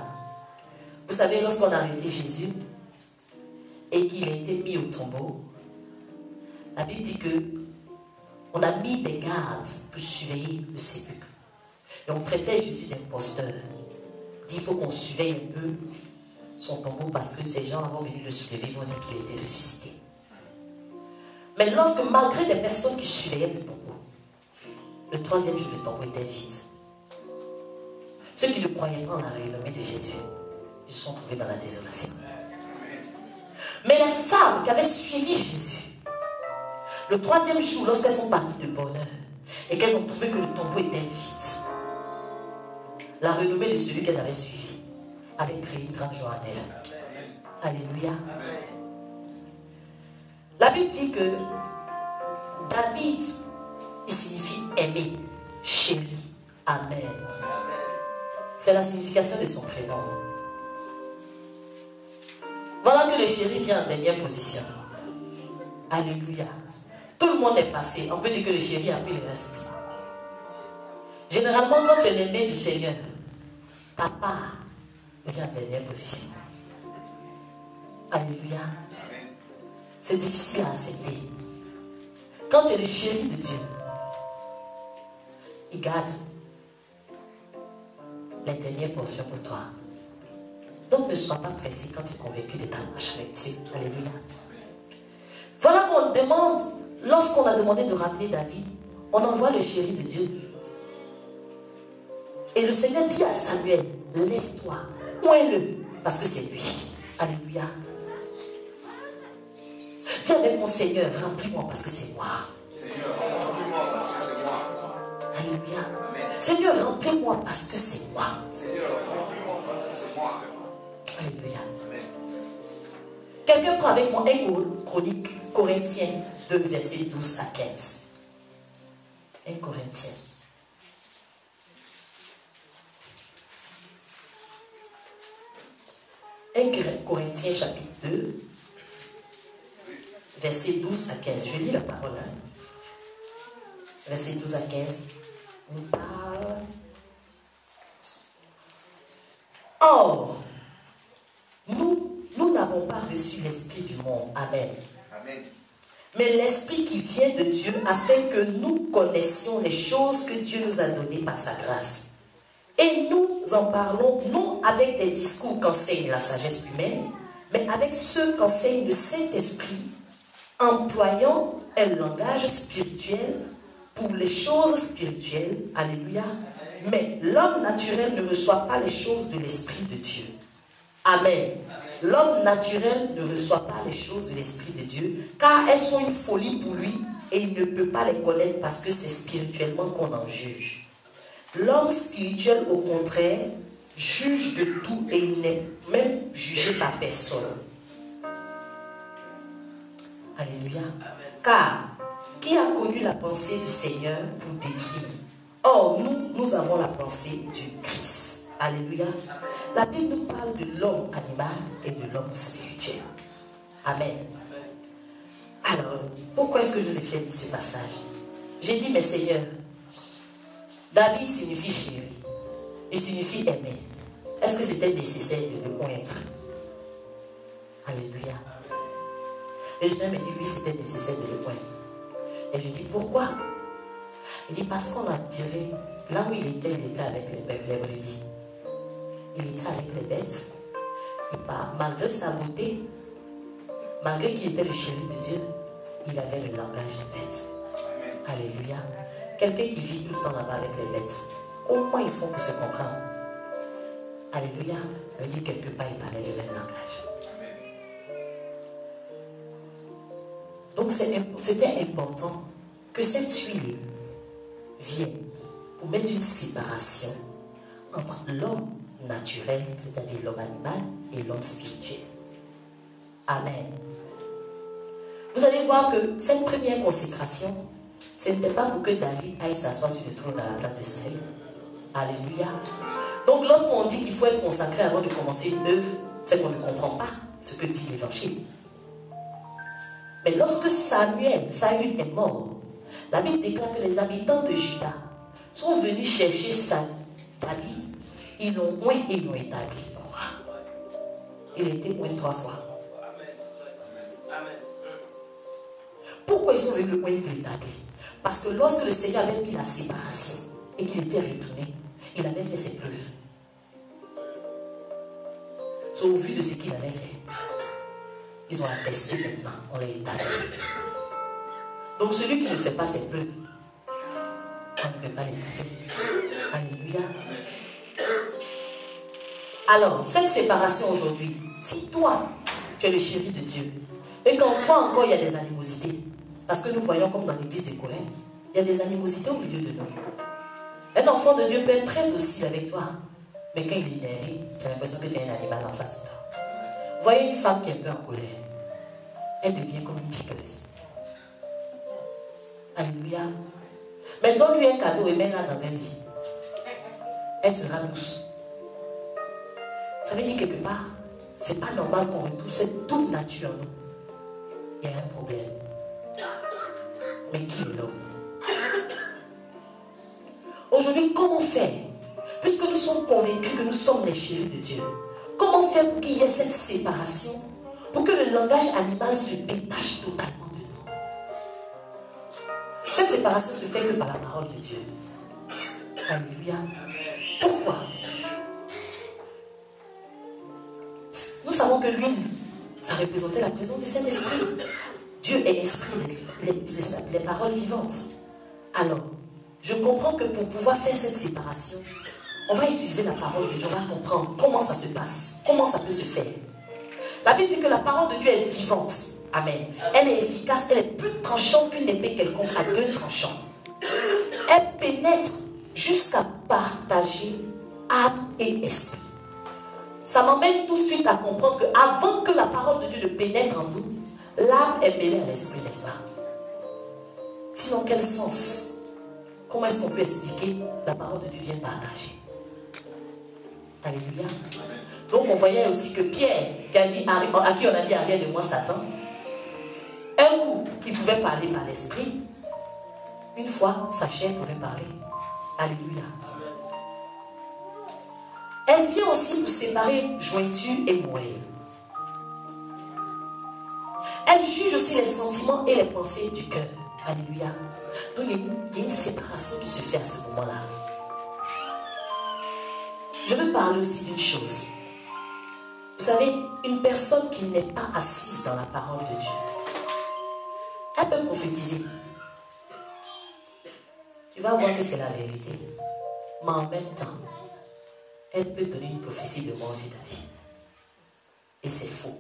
Vous savez, lorsqu'on a arrêté Jésus et qu'il a été mis au tombeau, la Bible dit que on a mis des gardes pour surveiller le sépulcre. Et on traitait Jésus d'imposteur. Il dit qu'il faut qu'on surveille un peu son tombeau parce que ces gens vont venir le soulever, ils vont dire qu'il a été ressuscité. Mais lorsque, malgré des personnes qui surveillaient le tombeau, le 3e jour, le tombeau était vide. Ceux qui ne croyaient pas en la renommée de Jésus, ils se sont trouvés dans la désolation. Mais les femmes qui avaient suivi Jésus, le 3e jour, lorsqu'elles sont parties de bonheur et qu'elles ont trouvé que le tombeau était vide, la renommée de celui qu'elles avaient suivi avait créé une grande joie en elles. Alléluia. La Bible dit que David, il signifie aimer, chéri. Amen. C'est la signification de son prénom. Voilà que le chéri vient en dernière position. Alléluia. Tout le monde est passé. On peut dire que le chéri a pris le reste. Généralement, quand tu es l'aimé du Seigneur, ta part vient en dernière position. Alléluia. C'est difficile à accepter. Quand tu es le chéri de Dieu, il garde les dernières portions pour toi. Donc ne sois pas pressé quand tu es convaincu de ta marche avec Dieu. Alléluia. Voilà qu'on demande, lorsqu'on a demandé de rappeler David, on envoie le chéri de Dieu. Et le Seigneur dit à Samuel, lève-toi, oins-le, parce que c'est lui. Alléluia. Dis avec mon Seigneur, remplis-moi parce que c'est moi. Seigneur, remplis-moi parce que c'est moi. Alléluia. Seigneur, remplis-moi parce que c'est moi. Seigneur, remplis-moi parce que c'est moi. Alléluia. Amen. Quelqu'un prend avec moi un Chronique Corinthiens 2, versets 12 à 15. 1 Corinthiens. Corinthiens chapitre 2, versets 12 à 15. Je lis la parole. Versets 12 à 15. On parle. Or, nous n'avons pas reçu l'esprit du monde. Amen. Amen. Mais l'esprit qui vient de Dieu afin que nous connaissions les choses que Dieu nous a données par sa grâce. Et nous en parlons non avec des discours qu'enseigne la sagesse humaine, mais avec ceux qu'enseigne le Saint-Esprit, employant un langage spirituel pour les choses spirituelles. Alléluia. Mais l'homme naturel ne reçoit pas les choses de l'Esprit de Dieu. Amen. L'homme naturel ne reçoit pas les choses de l'Esprit de Dieu, car elles sont une folie pour lui et il ne peut pas les connaître parce que c'est spirituellement qu'on en juge. L'homme spirituel, au contraire, juge de tout et il n'est même jugé par personne. Alléluia. Car qui a connu la pensée du Seigneur pour détruire? Or, nous avons la pensée du Christ. Alléluia. La Bible nous parle de l'homme animal et de l'homme spirituel. Amen. Alors, pourquoi est-ce que je vous ai fait ce passage? J'ai dit, mais Seigneur, David signifie chéri. Il signifie aimer. Est-ce que c'était nécessaire de le pointer? Alléluia. Et le Seigneur me dit, oui, c'était nécessaire de le pointer. Et je dis, pourquoi? Il dit, parce qu'on a tiré, là où il était avec les brebis. Il était avec les bêtes. Et malgré sa beauté, malgré qu'il était le chéri de Dieu, il avait le langage des bêtes. Alléluia. Quelqu'un qui vit tout le temps là-bas avec les bêtes, comment ils font pour se comprendre? Alléluia. Ça veut dire quelque part, il parlait le même langage. Donc c'était important que cette huile vienne pour mettre une séparation entre l'homme naturel, c'est-à-dire l'homme animal, et l'homme spirituel. Amen. Vous allez voir que cette première consécration, ce n'était pas pour que David aille s'asseoir sur le trône à la place de Saül. Alléluia. Donc lorsqu'on dit qu'il faut être consacré avant de commencer une œuvre, c'est qu'on ne comprend pas ce que dit l'évangile. Mais lorsque Saül est mort, la Bible déclare que les habitants de Juda sont venus chercher David. Ils l'ont oint et ils l'ont établi roi. Il a été oint 3 fois. Pourquoi ils sont venus le oint et l'établir? Parce que lorsque le Seigneur avait mis la séparation et qu'il était retourné, il avait fait ses preuves. Au vu de ce qu'il avait fait, ils ont attesté maintenant, on l'a établi. Donc celui qui ne fait pas ses preuves, on ne peut pas l'établir. Alléluia. Alors, cette séparation aujourd'hui, si toi, tu es le chéri de Dieu, et qu'en toi encore il y a des animosités, parce que nous voyons comme dans l'église de Corinthe, il y a des animosités au milieu de nous. Un enfant de Dieu peut être très docile avec toi, mais quand il est énervé, tu as l'impression que tu as un animal en face de toi. Vous voyez une femme qui est un peu en colère, elle devient comme une tigresse. Alléluia. Mais donne-lui un cadeau et mets-la dans un lit. Elle sera douce. Ça veut dire quelque part, c'est pas normal qu'on retrouve cette toute nature en nous. Il y a un problème. Mais qui est l'homme? Aujourd'hui, comment faire? Puisque nous sommes convaincus que nous sommes les chéris de Dieu, comment faire pour qu'il y ait cette séparation, pour que le langage animal se détache totalement de nous? Cette séparation se fait que par la parole de Dieu. Alléluia. Pourquoi? Nous savons que l'huile, ça représentait la présence du Saint-Esprit. Dieu est esprit, les paroles vivantes. Alors, je comprends que pour pouvoir faire cette séparation, on va utiliser la parole de Dieu, on va comprendre comment ça se passe, comment ça peut se faire. La Bible dit que la parole de Dieu est vivante. Amen. Elle est efficace, elle est plus tranchante qu'une épée quelconque à deux tranchants. Elle pénètre jusqu'à partager âme et esprit. Ça m'emmène tout de suite à comprendre qu'avant que la parole de Dieu ne pénètre en nous, l'âme est mêlée à l'esprit, n'est-ce pas? Sinon, quel sens? Comment est-ce qu'on peut expliquer la parole de Dieu vient partager? Alléluia. Donc on voyait aussi que Pierre, à qui on a dit arrière de moi Satan, un coup, il pouvait parler par l'esprit. Une fois, sa chair pouvait parler. Alléluia. Elle vient aussi pour séparer jointure et moelle. Elle juge aussi les sentiments et les pensées du cœur. Alléluia. Donc il y a une séparation qui se fait à ce moment-là. Je veux parler aussi d'une chose. Vous savez, une personne qui n'est pas assise dans la parole de Dieu, elle peut prophétiser. Tu vas voir que c'est la vérité. Mais en même temps, elle peut donner une prophétie de mort sur ta vie. Et c'est faux.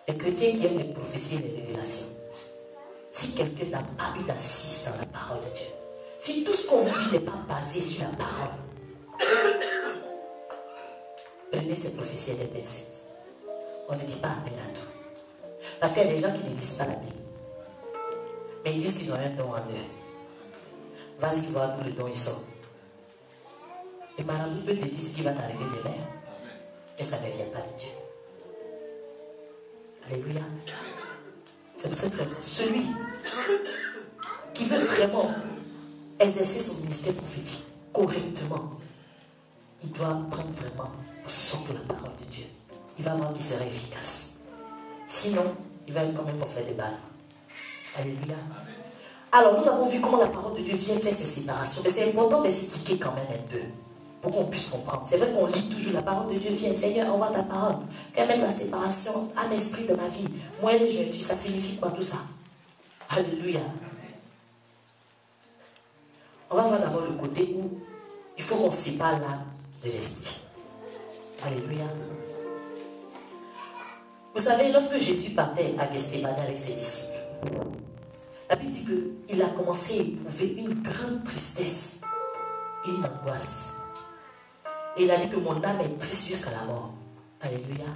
Les chrétiens qui aiment les prophéties et les révélations, si quelqu'un n'a pas eu d'assise dans la parole de Dieu, si tout ce qu'on vous dit n'est pas basé sur la parole, prenez ces prophéties et les pincettes. On ne dit pas appel à tout. Parce qu'il y a des gens qui ne lisent pas la Bible. Mais ils disent qu'ils ont un don en eux. Vas-y voir d'où le don il sort. Et Marabout peut te dire ce qui va t'arriver demain. Et ça ne vient pas de Dieu. Alléluia. C'est pour cette raison. Celui qui veut vraiment exercer son ministère prophétique correctement, il doit prendre vraiment son de la parole de Dieu. Il va voir qu'il sera efficace. Sinon, il va quand même en faire des balles. Alléluia. Alors, nous avons vu comment la parole de Dieu vient faire ces séparations. Mais c'est important d'expliquer quand même un peu, pour qu'on puisse comprendre. C'est vrai qu'on lit toujours la parole de Dieu. Viens, Seigneur, envoie ta parole. Qu'elle mette la séparation à l'esprit de ma vie. Moi, les jeunes, ça signifie quoi tout ça? Alléluia. On va voir d'abord le côté où il faut qu'on sépare l'âme de l'esprit. Alléluia. Vous savez, lorsque Jésus partait à Gethsémani avec ses disciples, la Bible dit qu'il a commencé à éprouver une grande tristesse et une angoisse. Et il a dit que mon âme est triste jusqu'à la mort. Alléluia.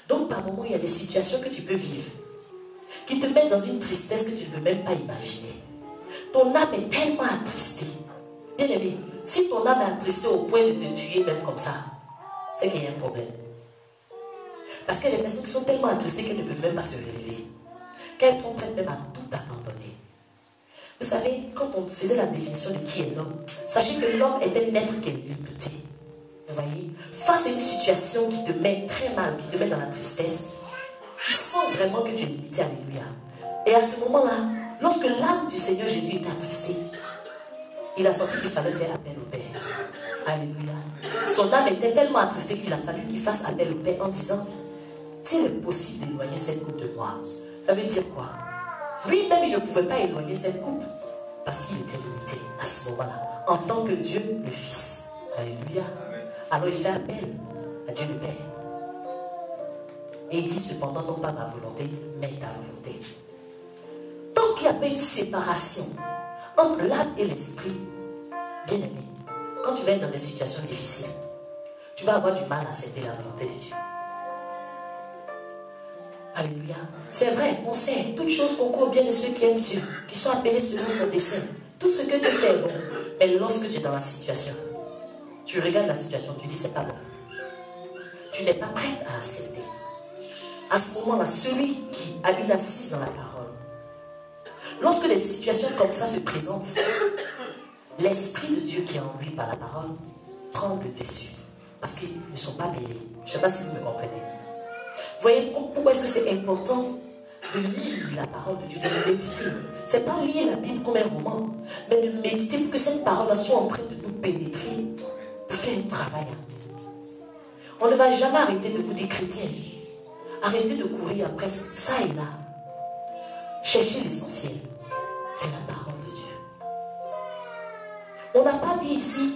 Donc par moments, il y a des situations que tu peux vivre qui te mettent dans une tristesse que tu ne peux même pas imaginer. Ton âme est tellement attristée. Bien aimé, si ton âme est attristée au point de te tuer même comme ça, c'est qu'il y a un problème. Parce qu'il y a des personnes qui sont tellement attristées qu'elles ne peuvent même pas se relever. Qu'elles sont prêtes même à tout abandonner. Vous savez, quand on faisait la définition de qui est l'homme, sachez que l'homme est un être qui est limité. Vous voyez, face à une situation qui te met très mal, qui te met dans la tristesse, tu sens vraiment que tu es limité. Alléluia. Et à ce moment-là, lorsque l'âme du Seigneur Jésus est attristée, il a senti qu'il fallait faire appel au Père. Alléluia. Son âme était tellement attristée qu'il a fallu qu'il fasse appel au Père en disant, s'il est possible d'éloigner cette coupe de moi, ça veut dire quoi? Lui-même, il ne pouvait pas éloigner cette coupe parce qu'il était limité à ce moment-là, en tant que Dieu le Fils. Alléluia. Alors il fait appel à Dieu le Père. Et il dit cependant, non pas ma volonté, mais ta volonté. Tant qu'il y a pas une séparation entre l'âme et l'esprit, bien aimé, quand tu vas être dans des situations difficiles, tu vas avoir du mal à accepter la volonté de Dieu. Alléluia. C'est vrai, on sait, toutes choses concourent bien de ceux qui aiment Dieu, qui sont appelés selon son dessein. Tout ce que tu fais est bon. Mais lorsque tu es dans la situation, tu regardes la situation, tu dis c'est pas bon. Tu n'es pas prête à accepter. À ce moment-là, celui qui a une assise dans la parole, lorsque des situations comme ça se présentent, l'Esprit de Dieu qui est en lui par la parole prend le dessus. Parce qu'ils ne sont pas mêlés. Je ne sais pas si vous me comprenez. Vous voyez pourquoi est-ce que c'est important de lire la parole de Dieu, de méditer. Ce n'est pas lire la Bible comme un roman, mais de méditer pour que cette parole soit en train de nous pénétrer, de faire un travail en nous. On ne va jamais arrêter de vous dire chrétien. Arrêtez de courir après ça et là. Cherchez l'essentiel. C'est la parole de Dieu. On n'a pas dit ici,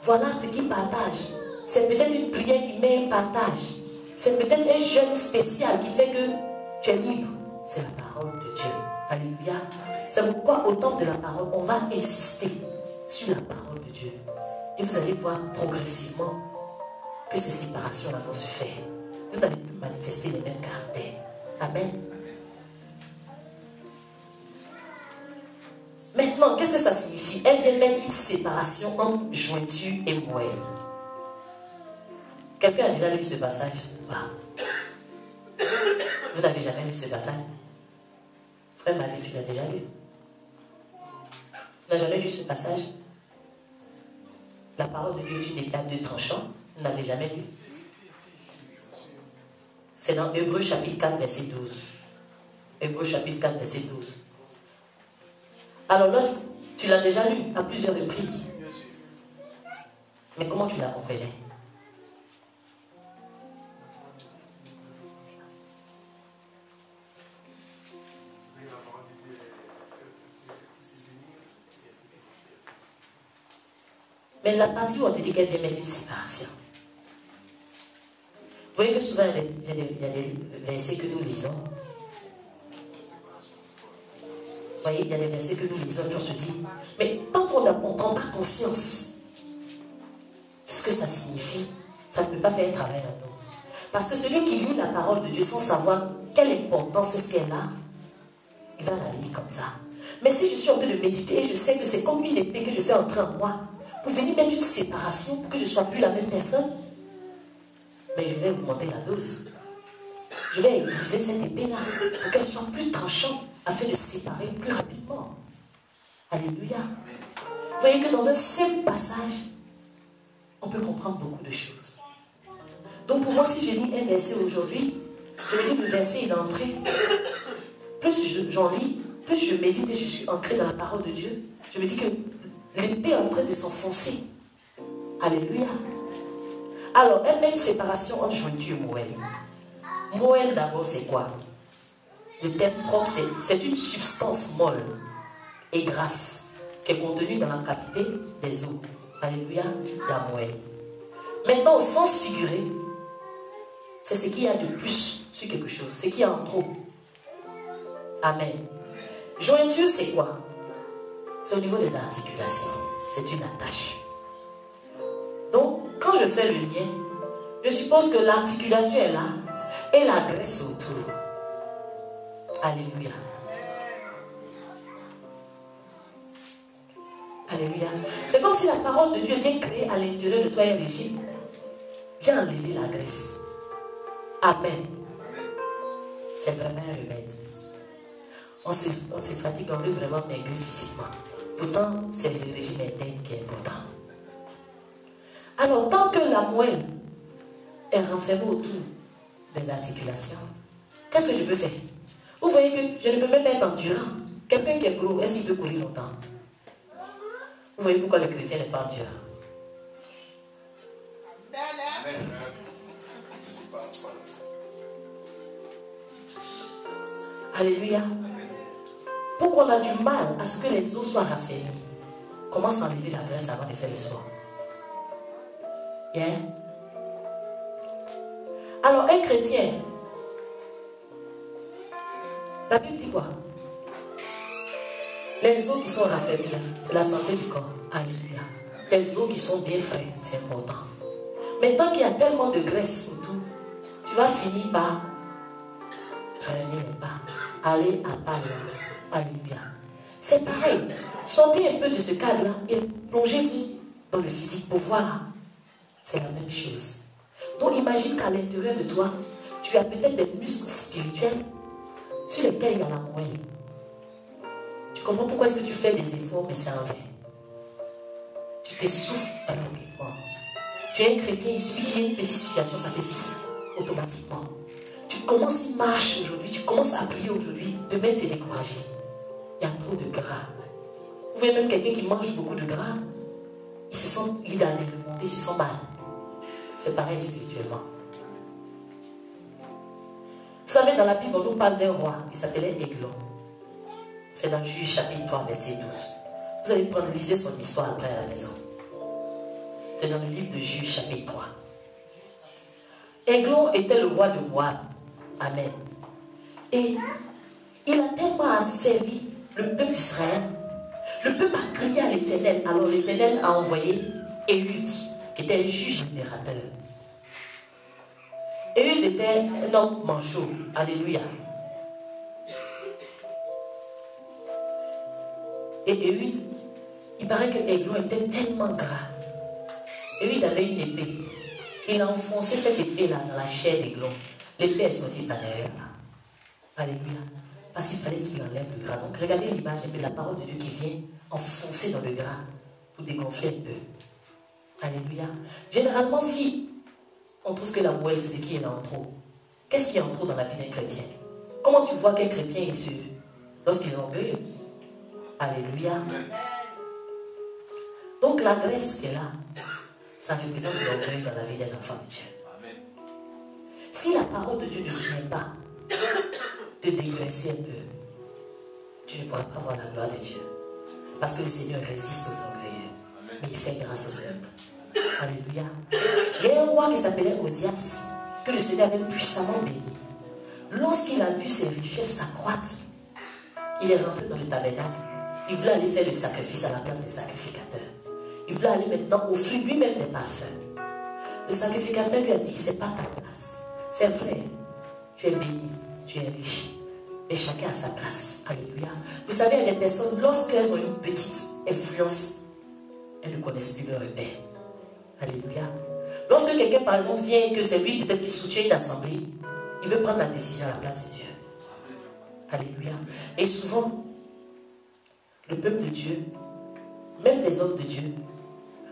voilà ce qui partage. C'est peut-être une prière qui met un partage. C'est peut-être un jeûne spécial qui fait que tu es libre. C'est la parole de Dieu. Alléluia. C'est pourquoi au temps de la parole, on va insister sur la parole de Dieu. Et vous allez voir progressivement que ces séparations-là vont se faire. Vous n'allez plus manifester les mêmes caractères. Amen. Maintenant, qu'est-ce que ça signifie? Elle vient mettre une séparation entre jointure et moelle. Quelqu'un a déjà lu ce passage? Vous n'avez jamais lu ce passage? Frère Marie, tu l'as déjà lu? Tu n'as jamais lu ce passage? La parole de Dieu est une étape de tranchant. Vous n'avez jamais lu? C'est dans Hébreux chapitre 4, verset 12. Hébreux chapitre 4, verset 12. Alors, lorsque tu l'as déjà lu à plusieurs reprises, mais comment tu l'as compris? Mais la partie où on te dit qu'elle vient mettre une séparation. Vous voyez que souvent il y a des versets que nous lisons. Vous voyez, il y a des versets que nous lisons et on se dit, mais tant qu'on ne prend pas conscience de ce que ça signifie, ça ne peut pas faire un travail en nous. Parce que celui qui lit la parole de Dieu sans savoir quelle importance est-ce qu'elle a, il va la lire comme ça. Mais si je suis en train de méditer, je sais que c'est comme une épée que je fais entrer en moi pour venir mettre une séparation pour que je ne sois plus la même personne. Mais je vais augmenter la dose. Je vais aiguiser cette épée-là pour qu'elle soit plus tranchante afin de séparer plus rapidement. Alléluia. Vous voyez que dans un simple passage, on peut comprendre beaucoup de choses. Donc pour moi, si je lis un verset aujourd'hui, je me dis que le verset il est entré. Plus j'en lis, plus je médite et je suis ancré dans la parole de Dieu, je me dis que l'épée est en train de s'enfoncer. Alléluia. Alors, elle met une séparation entre jointure et moelle. Moelle d'abord, c'est quoi? Le terme propre, c'est une substance molle et grasse qui est contenue dans la cavité des os. Alléluia, la moelle. Maintenant, au sens figuré, c'est ce qu'il y a de plus sur quelque chose, ce qu'il y a en trop. Amen. Jointure, c'est quoi? C'est au niveau des articulations. C'est une attache. Donc, quand je fais le lien, je suppose que l'articulation est là et la graisse autour. Alléluia. Alléluia. C'est comme si la parole de Dieu vient créer à l'intérieur de toi un régime. Viens enlever la graisse. Amen. C'est vraiment un remède. On se fatigue, on veut vraiment maigrir physiquement. Pourtant, c'est le régime interne qui est important. Alors, tant que la moelle est renfermée autour des articulations, qu'est-ce que je peux faire? Vous voyez que je ne peux même pas être endurant. Quelqu'un qui est gros, est-ce qu'il peut courir longtemps? Vous voyez pourquoi le chrétien n'est pas endurant? Alléluia. Pourquoi on a du mal à ce que les os soient raffermis? Commence à enlever la graisse avant de faire le sport. Yeah. Alors, un chrétien, la Bible dit quoi? Les os qui sont raffermis, c'est la santé du corps. Alléluia. Les os qui sont bien frais, c'est important. Mais tant qu'il y a tellement de graisse autour, tu vas finir par traîner les pas, aller à pas loin. Alléluia. C'est pareil. Sortez un peu de ce cadre-là et plongez-vous dans le physique pour voir. C'est la même chose. Donc imagine qu'à l'intérieur de toi, tu as peut-être des muscles spirituels sur lesquels il y a la moelle. Tu comprends pourquoi est-ce que tu fais des efforts, mais c'est en vain. Tu t'essouffles rapidement. Tu es un chrétien, il suffit qu'il y ait une petite situation, ça t'essouffle automatiquement. Tu commences une marche aujourd'hui, tu commences à prier aujourd'hui, demain tu es découragé. Il y a trop de gras. Vous voyez même quelqu'un qui mange beaucoup de gras, il se sent, il a les remontées, il se sent mal. C'est pareil spirituellement. Vous savez, dans la Bible, on nous parle d'un roi, il s'appelait Églon. C'est dans Juge chapitre 3, verset 12. Vous allez prendre, lisez son histoire après à la maison. C'est dans le livre de Juge chapitre 3. Églon était le roi de Moab. Amen. Et il a tellement servi le peuple d'Israël. Le peuple a crié à l'Éternel. Alors l'Éternel a envoyé Éhud, qui était un juge libérateur. Éhud était un homme manchot. Alléluia. Et Éhud, il paraît que Églon était tellement gras. Éhud avait une épée. Il a enfoncé cette épée-là dans la chair d'Églon. L'épée est sortie par derrière. Alléluia. Parce qu'il fallait qu'il enlève le gras. Donc regardez l'image de la parole de Dieu qui vient enfoncer dans le gras pour dégonfler un peu. Alléluia. Généralement, si on trouve que la moelle, c'est ce qui est là en trop, qu'est-ce qui est en trop dans la vie d'un chrétien? Comment tu vois qu'un chrétien est sûr lorsqu'il est orgueilleux? Alléluia. Donc la graisse qui est là, ça représente l'orgueil dans la vie d'un enfant de Dieu. Si la parole de Dieu ne vient pas te dégraisser un peu, tu ne pourras pas voir la gloire de Dieu. Parce que le Seigneur résiste aux orgueilleux, mais il fait grâce aux humbles. Alléluia. Il y a un roi qui s'appelait Osias, que le Seigneur avait puissamment béni. Lorsqu'il a vu ses richesses s'accroître, il est rentré dans le tabernacle. Il voulait aller faire le sacrifice à la place des sacrificateurs. Il voulait aller maintenant offrir lui-même des parfums. Le sacrificateur lui a dit, c'est pas ta place. C'est vrai, tu es béni, tu es riche. Mais chacun a sa place. Alléluia. Vous savez, il y a des personnes, lorsqu'elles ont une petite influence, elles ne connaissent plus leur repère. Alléluia. Lorsque quelqu'un, par exemple, vient et que c'est lui peut-être qui soutient une assemblée, il veut prendre la décision à la place de Dieu. Alléluia. Et souvent, le peuple de Dieu, même les hommes de Dieu,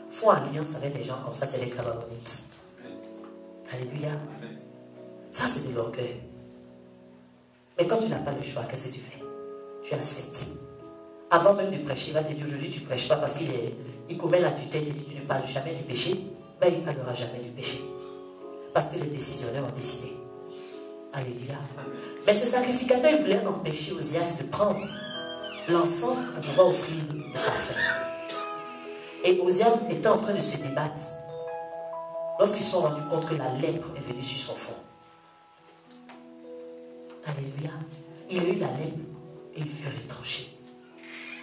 font alliance avec des gens comme ça, c'est les Camerounites. Alléluia. Ça, c'est de l'orgueil. Mais quand tu n'as pas le choix, qu'est-ce que tu fais? Tu acceptes. Avant même de prêcher, il va te dire aujourd'hui tu ne prêches pas parce qu'il commet la tutelle, il dit tu ne parles jamais du péché. Ben, il ne parlera jamais du péché. Parce que les décisionnaires ont décidé. Alléluia. Mais ce sacrificateur, il voulait empêcher Osias de prendre l'encens pour pouvoir offrir le parfum. Et Osias était en train de se débattre lorsqu'ils se sont rendus compte que la lèpre est venue sur son front. Alléluia. Il a eu la lèpre et il fut retranché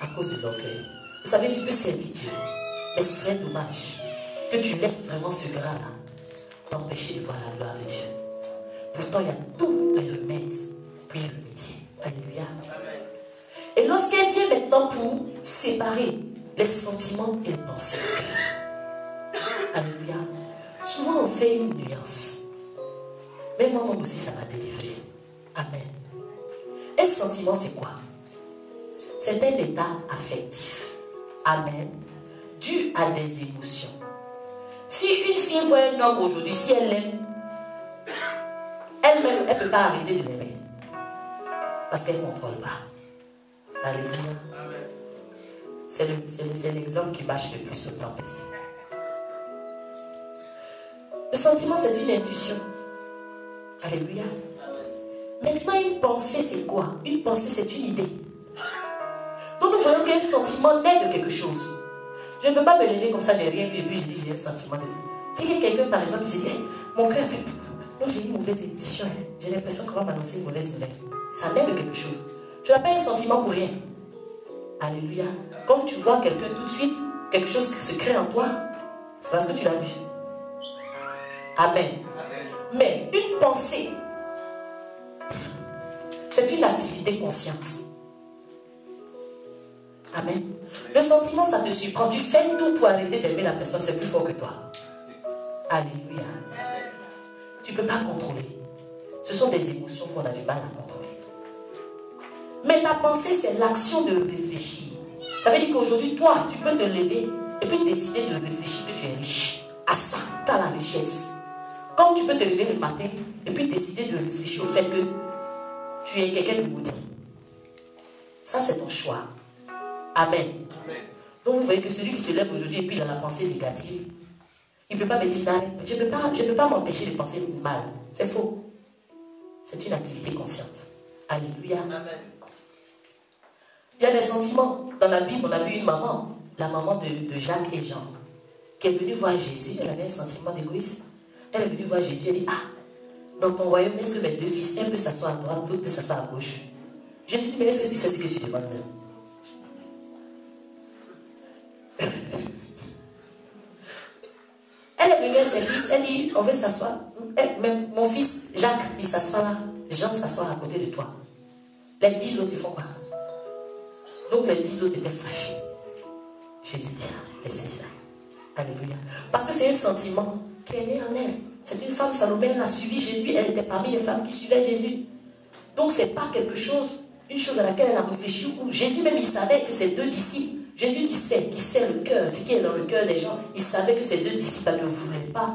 à cause de l'orgueil. Vous savez, tu peux servir Dieu, mais ce serait dommage que tu laisses vraiment ce gras-là t'empêcher de voir la gloire de Dieu. Pourtant, il y a tous les remèdes pour y remédier. Alléluia. Et lorsqu'elle vient maintenant pour séparer les sentiments et les pensées, alléluia, souvent on fait une nuance. Mais moi aussi, ça m'a délivré. Amen. Un sentiment, c'est quoi? C'est un état affectif. Amen. Dû à des émotions. Si une fille voit un homme aujourd'hui, si elle l'aime, elle-même, elle ne peut pas arrêter de l'aimer. Parce qu'elle ne contrôle pas. Alléluia. C'est l'exemple qui marche le plus au temps passé. Le sentiment, c'est une intuition. Alléluia. Maintenant, une pensée, c'est quoi? Une pensée, c'est une idée. Donc, nous voyons qu'un sentiment naît de quelque chose. Je ne peux pas me lever comme ça, j'ai rien vu, et puis je dis j'ai un sentiment Si quelqu'un, par exemple, se dit, hey, mon cœur fait... Donc j'ai une mauvaise édition, j'ai l'impression qu'on va m'annoncer une mauvaise nouvelle. Ça lève quelque chose. Tu n'as pas un sentiment pour rien. Alléluia. Comme tu vois quelqu'un tout de suite, quelque chose qui se crée en toi, c'est parce que tu l'as vu. Amen. Mais une pensée, c'est une activité consciente. Amen. Le sentiment, ça te surprend. Tu fais tout pour arrêter d'aimer la personne, c'est plus fort que toi. Alléluia. Tu ne peux pas contrôler. Ce sont des émotions qu'on a du mal à contrôler. Mais ta pensée, c'est l'action de réfléchir. Ça veut dire qu'aujourd'hui, toi, tu peux te lever et puis décider de réfléchir que tu es riche. À ça, tu as la richesse. Comme tu peux te lever le matin et puis décider de réfléchir au fait que tu es quelqu'un de maudit. Ça, c'est ton choix. Amen. Donc, vous voyez que celui qui se lève aujourd'hui et puis dans la pensée négative, il ne peut pas me dire, je ne peux pas m'empêcher de penser mal. C'est faux. C'est une activité consciente. Alléluia. Amen. Il y a des sentiments. Dans la Bible, on a vu une maman, la maman de Jacques et Jean, qui est venue voir Jésus. Elle avait un sentiment d'égoïsme. Elle est venue voir Jésus. Elle dit, dans ton royaume, est-ce que mes deux fils, un peut s'asseoir à droite, l'autre peut s'asseoir à gauche? Jésus dit, mais est-ce que tu sais ce que tu demandes? Elle est venue à ses fils, elle dit, on veut s'asseoir. Mon fils, Jacques, il s'assoit là. Jean s'assoit à côté de toi. Les 10 autres, ils font quoi? Donc les 10 autres étaient fâchés. Jésus dit, laissez ça. Alléluia. Parce que c'est un sentiment qui est né en elle. C'est une femme, Salomé, elle a suivi Jésus. Elle était parmi les femmes qui suivaient Jésus. Donc ce n'est pas quelque chose, une chose à laquelle elle a réfléchi. Jésus même, il savait que ses deux disciples, Jésus qui sait le cœur, ce qui est dans le cœur des gens, il savait que ses deux disciples ne voulaient pas,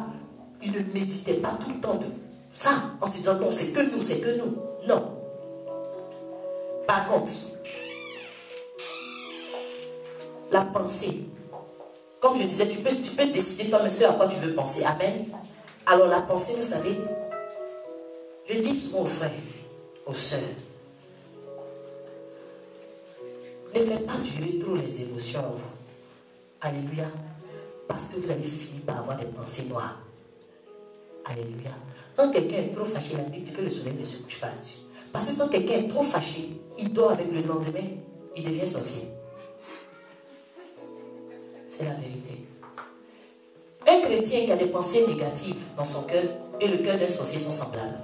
ils ne méditaient pas tout le temps de ça, en se disant non, c'est que nous, c'est que nous. Non. Par contre, la pensée, comme je disais, tu peux décider toi-même ce à quoi tu veux penser. Amen. Alors la pensée, vous savez, je dis souvent aux frères, aux sœurs, ne faites pas durer trop les émotions en vous. Alléluia. Parce que vous allez finir par avoir des pensées noires. Alléluia. Quand quelqu'un est trop fâché, la Bible dit que le soleil ne se couche pas là-dessus. Parce que quand quelqu'un est trop fâché, il dort avec le lendemain, il devient sorcier. C'est la vérité. Un chrétien qui a des pensées négatives dans son cœur et le cœur d'un sorcier sont semblables.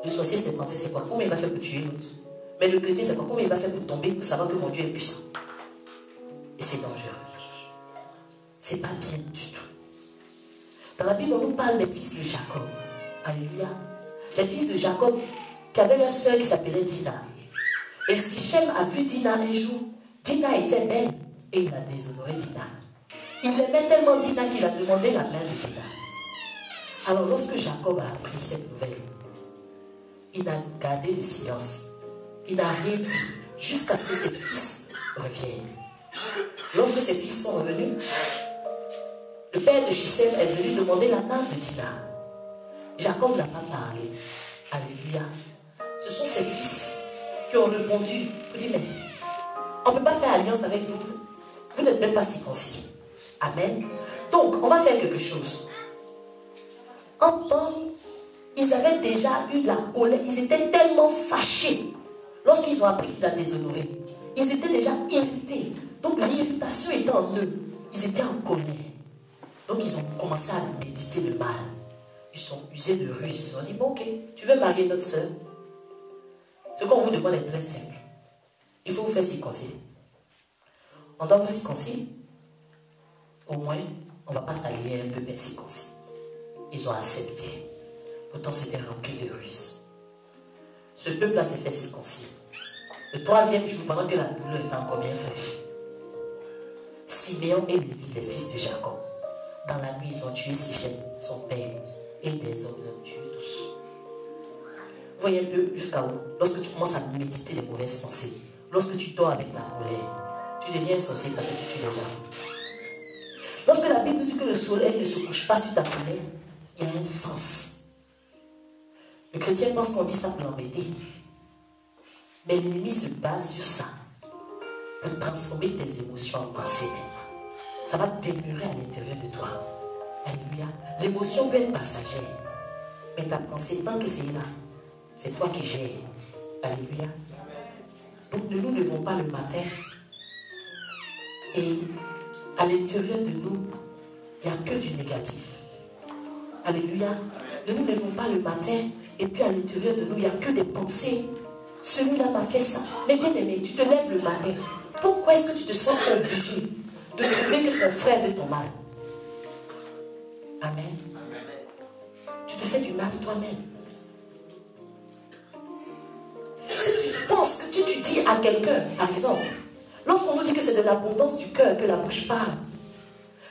Le sorcier, ses pensées, c'est quoi? Comment il va faire pour tuer l'autre? Mais le chrétien, c'est quoi? Comment il va faire pour tomber, pour savoir que mon Dieu est puissant? Et c'est dangereux. C'est pas bien du tout. Dans la Bible, on nous parle des fils de Jacob. Alléluia. Les fils de Jacob qui avaient leur soeur qui s'appelait Dina. Et Sichem a vu Dina un jour. Dina était belle et il a déshonoré Dina. Il aimait tellement Dina qu'il a demandé la main de Dina. Alors lorsque Jacob a appris cette nouvelle, il a gardé le silence. Il n'a rien dit jusqu'à ce que ses fils reviennent. Lorsque ses fils sont revenus, le père de Sichem est venu demander la main de Dina. Jacob n'a pas parlé. Alléluia. Ce sont ses fils qui ont répondu pour dire, mais on ne peut pas faire alliance avec vous. Vous n'êtes même pas circoncis. Amen. Donc, on va faire quelque chose. En temps, ils avaient déjà eu la colère. Ils étaient tellement fâchés lorsqu'ils ont appris qu'il a déshonoré. Ils étaient déjà irrités. Donc, l'irritation était en eux. Ils étaient en colère. Donc, ils ont commencé à méditer le mal. Ils sont usés de ruse. Ils ont dit, bon, ok, tu veux marier notre soeur? Ce qu'on vous demande est très simple. Il faut vous faire circoncire. On doit vous circoncire. Au moins, on ne va pas s'allier un peu bien circoncis. Ils ont accepté. Pourtant, c'était rempli de ruses. Ce peuple-là s'est fait circoncire. Le troisième jour, pendant que la douleur était encore bien fraîche, Siméon et Lévi, les fils de Jacob, dans la nuit, ils ont tué Sichem, son père, et des hommes ont tué tous. Voyez un peu jusqu'à où, lorsque tu commences à méditer les mauvaises pensées, lorsque tu dors avec la colère, tu deviens sorcier parce que tu tues les gens. Lorsque la Bible dit que le soleil ne se couche pas sur ta colère, il y a un sens. Le chrétien pense qu'on dit ça pour l'embêter. Mais l'ennemi se base sur ça pour transformer tes émotions en pensées. Ça va demeurer à l'intérieur de toi. Alléluia. L'émotion peut être passagère. Mais ta pensée, tant que c'est là, c'est toi qui gères. Alléluia. Donc ne nous levons pas le matin. Et à l'intérieur de nous, il n'y a que du négatif. Alléluia. Ne nous levons pas le matin. Et puis à l'intérieur de nous, il n'y a que des pensées. Celui-là m'a fait ça. Mais bien aimé, tu te lèves le matin. Pourquoi est-ce que tu te sens obligé de trouver que ton frère veut ton mal? Amen. Tu te fais du mal toi-même. Si tu penses que tu dis à quelqu'un, par exemple, lorsqu'on nous dit que c'est de l'abondance du cœur que la bouche parle,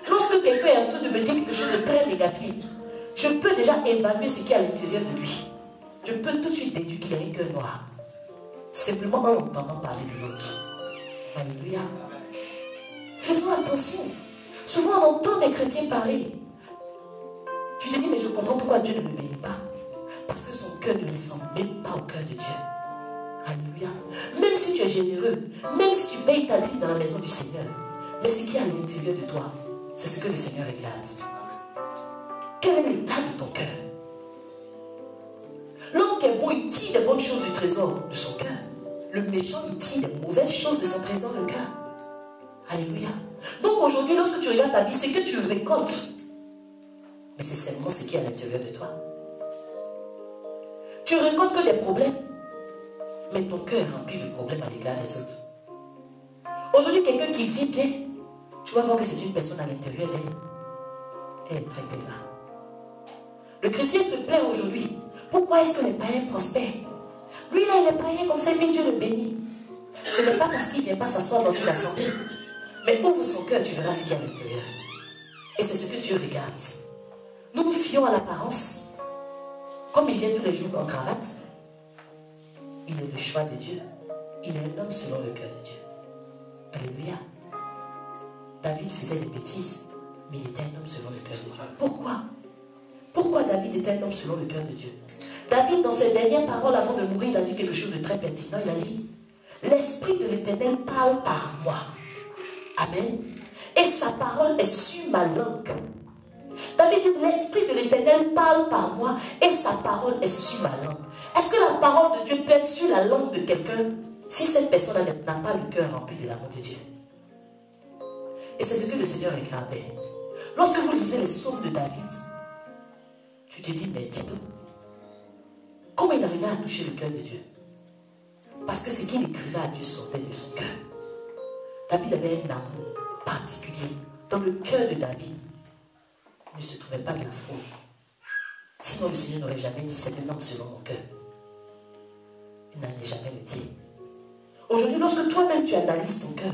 lorsque quelqu'un est en train de me dire quelque chose de très négatif, je peux déjà évaluer ce qui est à l'intérieur de lui. Je peux tout de suite déduire qu'il a un cœur noir. Simplement en entendant parler de l'autre. Alléluia. Faisons attention. Souvent on entend des chrétiens parler. Tu te dis, mais je comprends pourquoi Dieu ne me bénit pas. Parce que son cœur ne ressemble même pas au cœur de Dieu. Alléluia. Même si tu es généreux, même si tu payes ta dîme dans la maison du Seigneur, mais ce qui est à l'intérieur de toi, c'est ce que le Seigneur regarde. Quel est l'état de ton cœur? L'homme qui est beau, il tire des bonnes choses du trésor de son cœur. Le méchant, il tire des mauvaises choses de son trésor de cœur. Alléluia. Donc aujourd'hui, lorsque tu regardes ta vie, c'est que tu récoltes. Mais c'est seulement ce qui est à l'intérieur de toi. Tu récoltes que des problèmes. Mais ton cœur est rempli de problèmes à l'égard des autres. Aujourd'hui, quelqu'un qui vit bien, tu vas voir que c'est une personne à l'intérieur d'elle. Elle est très claire. Le chrétien se plaint aujourd'hui. Pourquoi est-ce que les païens prospèrent? Lui là, il est païen comme ça, mais Dieu le bénit. Ce n'est pas parce qu'il ne vient pas s'asseoir dans une assemblée. Mais ouvre son cœur, tu verras ce qu'il y a à l'intérieur. Et c'est ce que Dieu regarde. Nous nous fions à l'apparence. Comme il vient tous les jours en cravate, il est le choix de Dieu. Il est un homme selon le cœur de Dieu. Alléluia. David faisait des bêtises, mais il était un homme selon le cœur de Dieu. Pourquoi? Pourquoi David était un homme selon le cœur de Dieu? David, dans ses dernières paroles avant de mourir, il a dit quelque chose de très pertinent. Il a dit, l'Esprit de l'Éternel parle par moi. Amen. Et sa parole est sur ma langue. David dit, l'Esprit de l'Éternel parle par moi et sa parole est sur ma langue. Est-ce que la parole de Dieu peut être sur la langue de quelqu'un si cette personne n'a pas le cœur rempli de l'amour de Dieu? Et c'est ce que le Seigneur regardait. Lorsque vous lisez les psaumes de David, tu te dis, mais dis-donc, comment il arrivait à toucher le cœur de Dieu? Parce que ce qu'il écrivait à Dieu sortait de son cœur. David avait un amour particulier. Dans le cœur de David, il ne se trouvait pas de la folie. Sinon, le Seigneur n'aurait jamais dit, c'est un homme selon mon cœur. Il n'allait jamais le dire. Aujourd'hui, lorsque toi-même tu analyses ton cœur,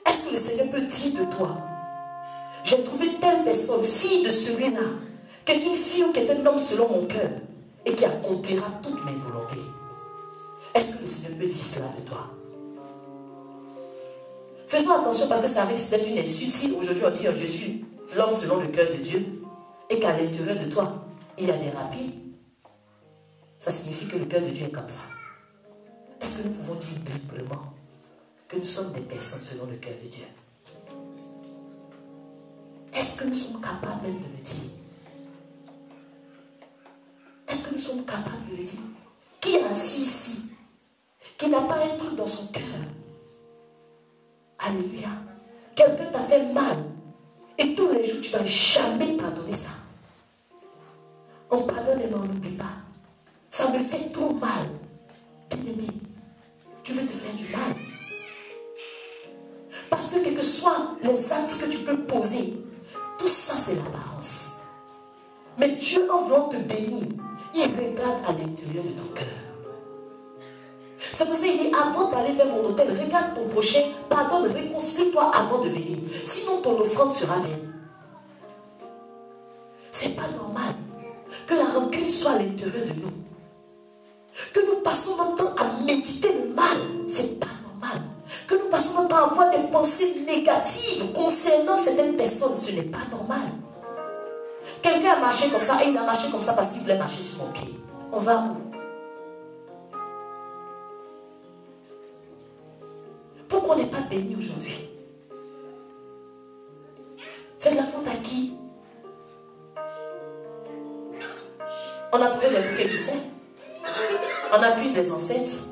est-ce que le Seigneur peut dire de toi, j'ai trouvé telle personne, fille de celui-là, qui est une fille ou qui est un homme selon mon cœur, et qui accomplira toutes mes volontés? Est-ce que le Seigneur peut dire cela de toi? Faisons attention parce que ça risque d'être une insulte si aujourd'hui on dit je suis l'homme selon le cœur de Dieu et qu'à l'intérieur de toi il y a des rapides. Ça signifie que le cœur de Dieu est comme ça. Est-ce que nous pouvons dire librement que nous sommes des personnes selon le cœur de Dieu? Est-ce que nous sommes capables même de le dire? Est-ce que nous sommes capables de le dire? Qui est assis ici, qui n'a pas un truc dans son cœur? Alléluia. Quelqu'un t'a fait mal et tous les jours tu ne vas jamais pardonner ça. On pardonne et on n'oublie pas. Ça me fait trop mal. Bien-aimé, tu veux te faire du mal. Parce que quels que soient les actes que tu peux poser, tout ça c'est l'apparence. Mais Dieu, en voulant te bénir, il regarde à l'intérieur de ton cœur. C'est pour ça qu'il dit, avant d'aller vers mon hôtel, regarde ton prochain, pardonne, réconcilie-toi avant de venir. Sinon ton offrande sera vaine. C'est pas normal que la rancune soit à l'intérieur de nous. Que nous passons notre temps à méditer le mal. C'est pas normal. Que nous passons notre temps à avoir des pensées négatives concernant certaines personnes. Ce n'est pas normal. Quelqu'un a marché comme ça et il a marché comme ça parce qu'il voulait marcher sur mon pied. On va où? Pourquoi on n'est pas béni aujourd'hui? On a trouvé le bouquet qui sait. On accuse les ancêtres.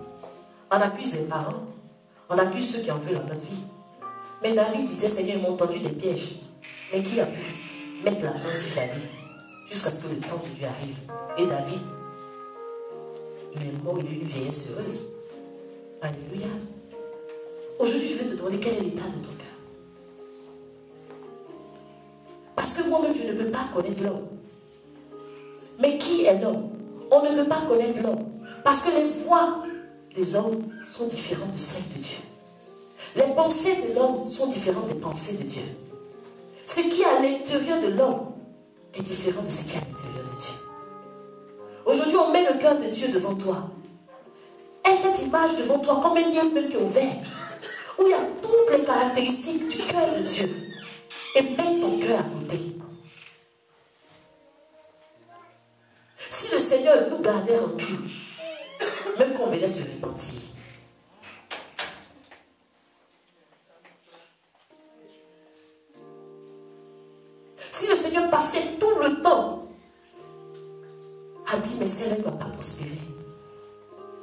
On accuse les parents. On accuse ceux qui ont vu dans notre vie. Mais David disait, Seigneur, ils m'ont tendu des pièges. Mais qui a pu mettre la main sur David jusqu'à ce que le temps de Dieu arrive? Et David, il est mort, il est une vieillesse heureuse. Alléluia. Aujourd'hui, je vais te demander quel est l'état de ton cœur. Parce que moi-même, je ne peux pas connaître l'homme. Mais qui est l'homme? On ne peut pas connaître l'homme. Parce que les voix des hommes sont différentes de celles de Dieu. Les pensées de l'homme sont différentes des pensées de Dieu. Ce qui est à l'intérieur de l'homme est différent de ce qui est à l'intérieur de Dieu. Aujourd'hui, on met le cœur de Dieu devant toi. Et cette image devant toi, comme un livre qui est ouvert, où il y a toutes les caractéristiques du cœur de Dieu. Et mets ton cœur à côté. Si le Seigneur nous gardait recul, même qu'on venait se repentir, si le Seigneur passait tout le temps à dire, mais celle-là ne doit pas prospérer,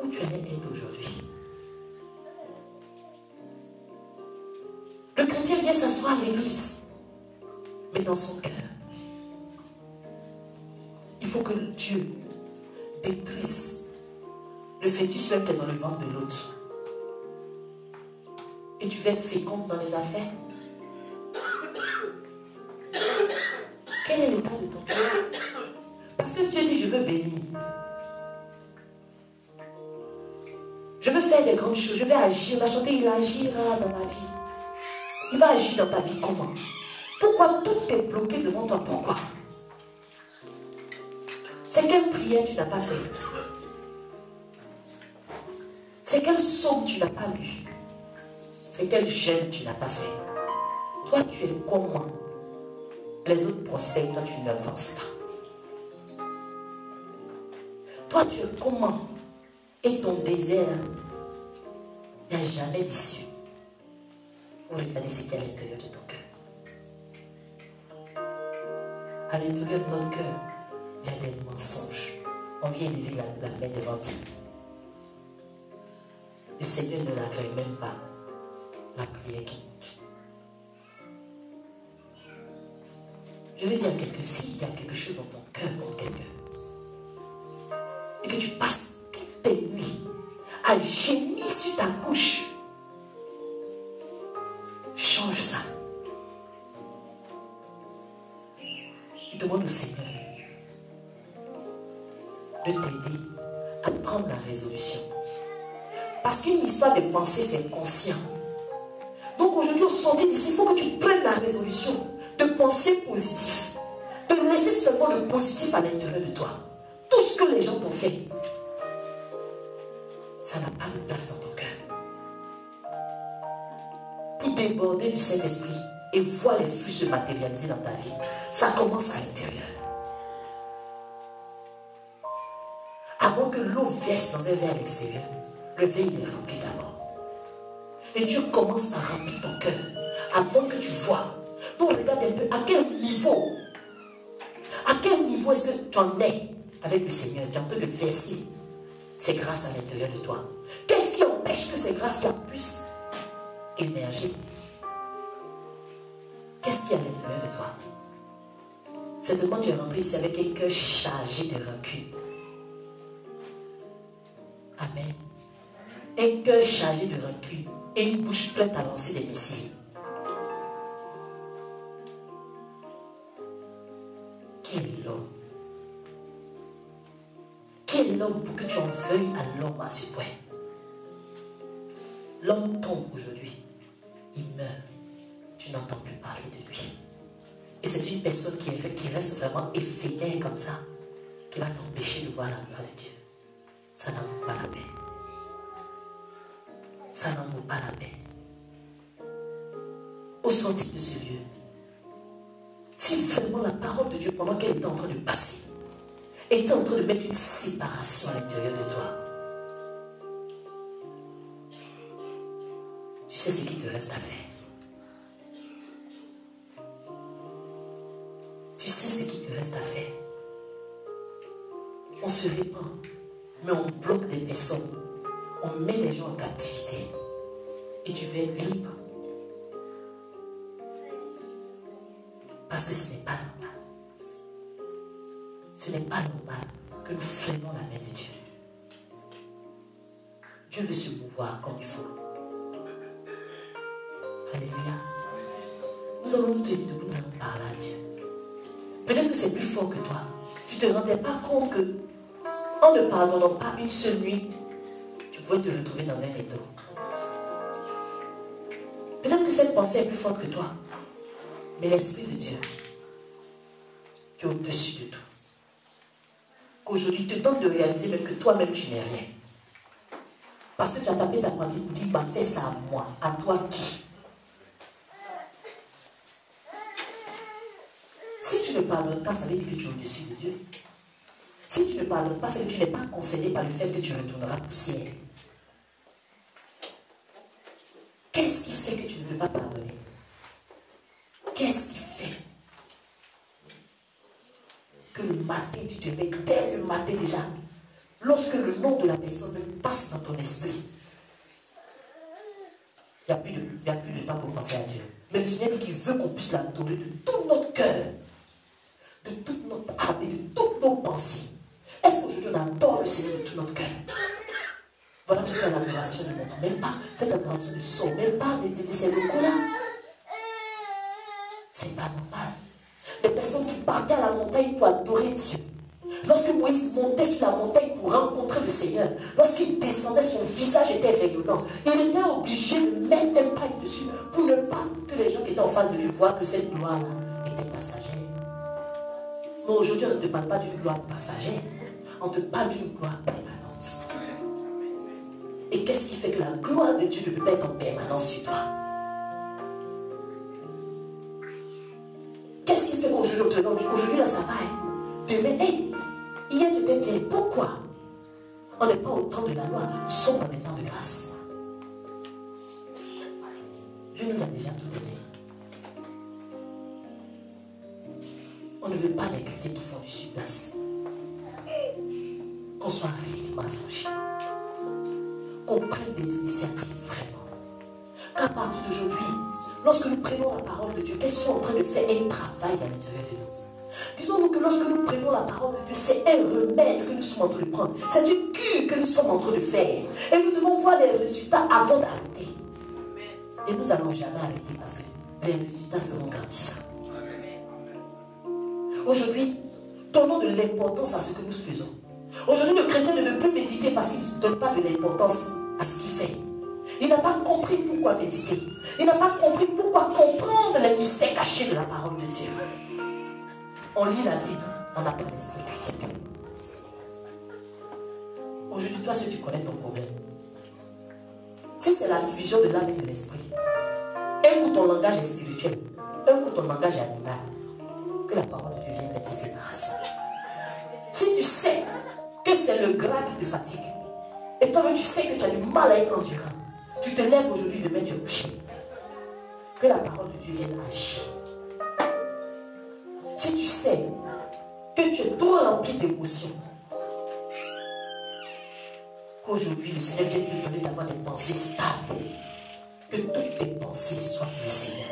où tu allais être aujourd'hui? Le chrétien vient s'asseoir à l'église, mais dans son cœur, il faut que Dieu détruise le fœtus qui est dans le ventre de l'autre. Et tu vas être féconde dans les affaires. Quel est l'état de ton cœur? Parce que Dieu dit, je veux bénir. Je veux faire des grandes choses, je vais agir. On a chanté, il agira dans ma vie. Il va agir dans ta vie comment? Pourquoi tout est bloqué devant toi? Pourquoi? C'est quelle prière tu n'as pas fait? C'est quel psaume tu n'as pas lu? C'est quel jeûne tu n'as pas fait? Toi, tu es comment? Les autres prospèrent, toi, tu n'avances pas. Toi, tu es comment? Et ton désert, il n'y a jamais d'issue. Il faut regarder ce qu'il y a à l'intérieur de ton cœur. À l'intérieur de notre cœur, il y a des mensonges. On vient lever la main devant Dieu. Le Seigneur ne l'accueille même pas. La prière qui monte. Je veux dire à quelqu'un, s'il y a quelque chose dans ton cœur contre quelqu'un, et que tu passes toutes tes nuits à gémir sur ta couche, change ça. Je demande au Seigneur de t'aider à prendre la résolution. Parce qu'une histoire de pensée, c'est conscient. Donc aujourd'hui, au sortir d'ici, il faut que tu prennes la résolution de penser positif. De laisser seulement le positif à l'intérieur de toi. Tout ce que les gens t'ont fait, ça n'a pas de place dans ton cœur. Pour déborder du Saint-Esprit et voir les flux se matérialiser dans ta vie, ça commence à l'intérieur. Avant que l'eau verse dans un verre à l'extérieur, le verre il est rempli d'abord. Et Dieu commence à remplir ton cœur avant que tu vois. Donc regarde un peu à quel niveau est-ce que tu en es avec le Seigneur. Tu es en train de verser ces grâces à l'intérieur de toi. Qu'est-ce qui empêche que ces grâces-là puissent émerger? Qu'est-ce qu'il y a à l'intérieur de toi? Certainement tu es rentré ici avec un cœur chargé de rancune. Amen. Un cœur chargé de rancune et une bouche prête à lancer des missiles. Qui est l'homme? Qui est l'homme pour que tu en veuilles à l'homme à ce point? L'homme tombe aujourd'hui. Il meurt. Tu n'entends plus parler de lui. Et c'est une personne qui reste vraiment éphémère comme ça, qui va t'empêcher de voir la gloire de Dieu. Ça n'en vaut pas la peine. Ça n'en vaut pas la peine. Au sortir de ce lieu, si vraiment la parole de Dieu, pendant qu'elle était en train de passer, était en train de mettre une séparation à l'intérieur de toi, tu sais ce qu'il te reste à faire. Tu sais ce qu'il te reste à faire. on se répand, mais on bloque des personnes, on met les gens en captivité. Et tu veux être libre. Parce que ce n'est pas normal. Ce n'est pas normal que nous freinons la main de Dieu. Dieu veut se mouvoir comme il faut. Alléluia. Nous allons nous tenir debout, nous allons parler à Dieu. Peut-être que c'est plus fort que toi. Tu ne te rendais pas compte que, en ne pardonnant pas une seule nuit, tu pouvais te retrouver dans un étau. Peut-être que cette pensée est plus forte que toi. Mais l'Esprit de Dieu, qui est au-dessus de tout, qu'aujourd'hui te donne de réaliser même que toi-même tu n'es rien. Parce que tu as tapé ta poitrine pour dire, bah, fais ça à moi, à toi qui? Si tu ne pardonnes pas, ça veut dire que tu es au-dessus de Dieu. Si tu ne pardonnes pas, c'est que tu n'es pas concerné par le fait que tu retourneras poussière. Qu'est-ce qui fait que tu ne veux pas pardonner? Qu'est-ce qui fait que le matin, tu te mets dès le matin déjà, lorsque le nom de la personne passe dans ton esprit, il n'y a plus de temps pour penser à Dieu. Mais le Seigneur dit qu'il veut qu'on puisse l'adorer de tout notre cœur, de toute notre âme et de toutes nos pensées. Est-ce qu'aujourd'hui on adore le Seigneur de tout notre cœur? Voilà toute l'adoration ne montre même pas, cette adoration ne sort même pas de ces locaux-là. C'est pas normal. Les personnes qui partaient à la montagne pour adorer Dieu. Lorsque Moïse montait sur la montagne pour rencontrer le Seigneur, lorsqu'il descendait, son visage était rayonnant. Il était obligé de mettre un paille dessus pour ne pas que les gens qui étaient en face de lui voient que cette gloire-là était passagère. Mais aujourd'hui, on ne te parle pas d'une gloire passagère. On te parle d'une gloire permanente. Et qu'est-ce qui fait que la gloire de Dieu ne peut pas être en permanence sur toi? Qu'est-ce qui fait qu'aujourd'hui là ça va? Demain, hier tu étais bien. Pourquoi? On n'est pas au temps de la loi, nous sommes dans les temps de grâce. Dieu nous a déjà tout donné. On ne veut pas les chrétiens qui font du surplace. Qu'on soit réellement affranchis. Qu'on prenne des initiatives vraiment. Qu'à partir d'aujourd'hui, lorsque nous prenons la parole de Dieu, qu'elles sont en train de faire un travail à l'intérieur de nous. Disons-nous que lorsque nous prenons la parole de Dieu, c'est un remède que nous sommes en train de prendre. C'est une cure que nous sommes en train de faire. Et nous devons voir les résultats avant d'arrêter. Et nous n'allons jamais arrêter parce que les résultats seront grandissants. Aujourd'hui, donnons de l'importance à ce que nous faisons. Aujourd'hui, le chrétien ne veut plus méditer parce qu'il ne donne pas de l'importance à ce qu'il fait. Il n'a pas compris pourquoi méditer. Il n'a pas compris pourquoi comprendre les mystères cachés de la parole de Dieu. On lit la Bible, on n'a pas d'esprit critique. Aujourd'hui, toi, si tu connais ton problème, si c'est la fusion de l'âme et de l'esprit, un coup ton langage est spirituel, un coup ton langage est animal, que la parole de Dieu vienne avec cette séparation. Si tu sais que c'est le gras qui te fatigue, et toi-même tu sais que tu as du mal à être endurant, tu te lèves aujourd'hui, demain tu es couché. Que la parole de Dieu vienne agir. Si tu sais que tu es trop rempli d'émotions, qu'aujourd'hui le Seigneur vient te donner d'avoir des pensées stables, que toutes tes pensées soient pour le Seigneur,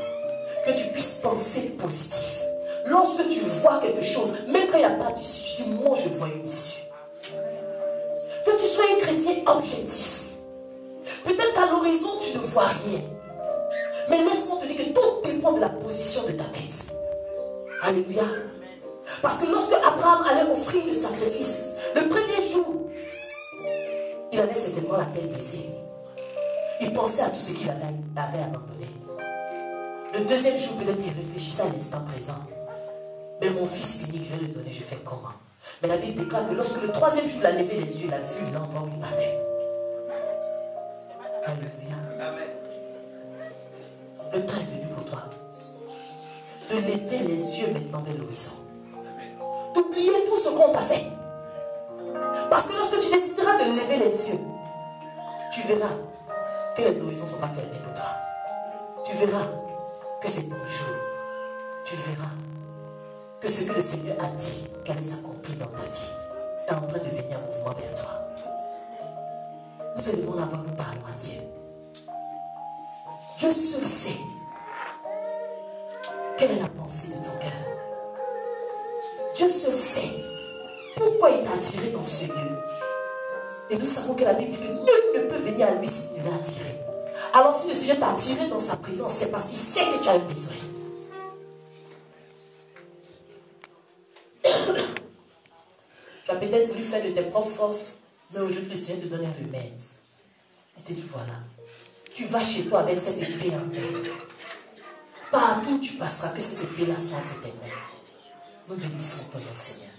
que tu puisses penser positif. Lorsque tu vois quelque chose, même quand il n'y a pas d'issue, tu dis moi je vois une issue. Que tu sois un chrétien objectif. Peut-être qu'à l'horizon tu ne vois rien, mais laisse-moi te dire que tout dépend de la position de ta tête. Alléluia. Parce que lorsque Abraham allait offrir le sacrifice, le premier jour, il avait certainement la tête baissée. Il pensait à tout ce qu'il avait abandonné. Le deuxième jour, peut-être il réfléchissait à l'instant présent. Mais mon fils unique, je vais le donner, je fais comment? Mais la Bible déclare que lorsque le troisième jour, il a levé les yeux, il a vu l'endroit où il battait. Alléluia. Amen. Le temps est venu pour toi de lever les yeux maintenant vers l'horizon. D'oublier tout ce qu'on t'a fait. Parce que lorsque tu décideras de lever les yeux, tu verras que les horizons ne sont pas fermés pour toi. Tu verras que c'est ton jour. Tu verras que ce que le Seigneur a dit, qu'elle s'accomplit dans ta vie. est en train de venir en mouvement vers toi. Nous se levons avant, nous parlons à Dieu. Dieu seul sait quelle est la pensée de ton cœur. Dieu seul sait pourquoi il t'a attiré dans ce lieu. Et nous savons que la Bible dit que nul ne peut venir à lui s'il ne l'a attiré. Alors si le Seigneur t'a attiré dans sa présence, c'est parce qu'il sait que tu as un besoin. Tu as peut-être voulu faire de tes propres forces, mais aujourd'hui le Seigneur te donne un remède. Il te dit voilà, tu vas chez toi avec cette épée en main. Partout où tu passeras, que cette épée-là soit entre tes mains. Nous bénissons ton nom, Seigneur.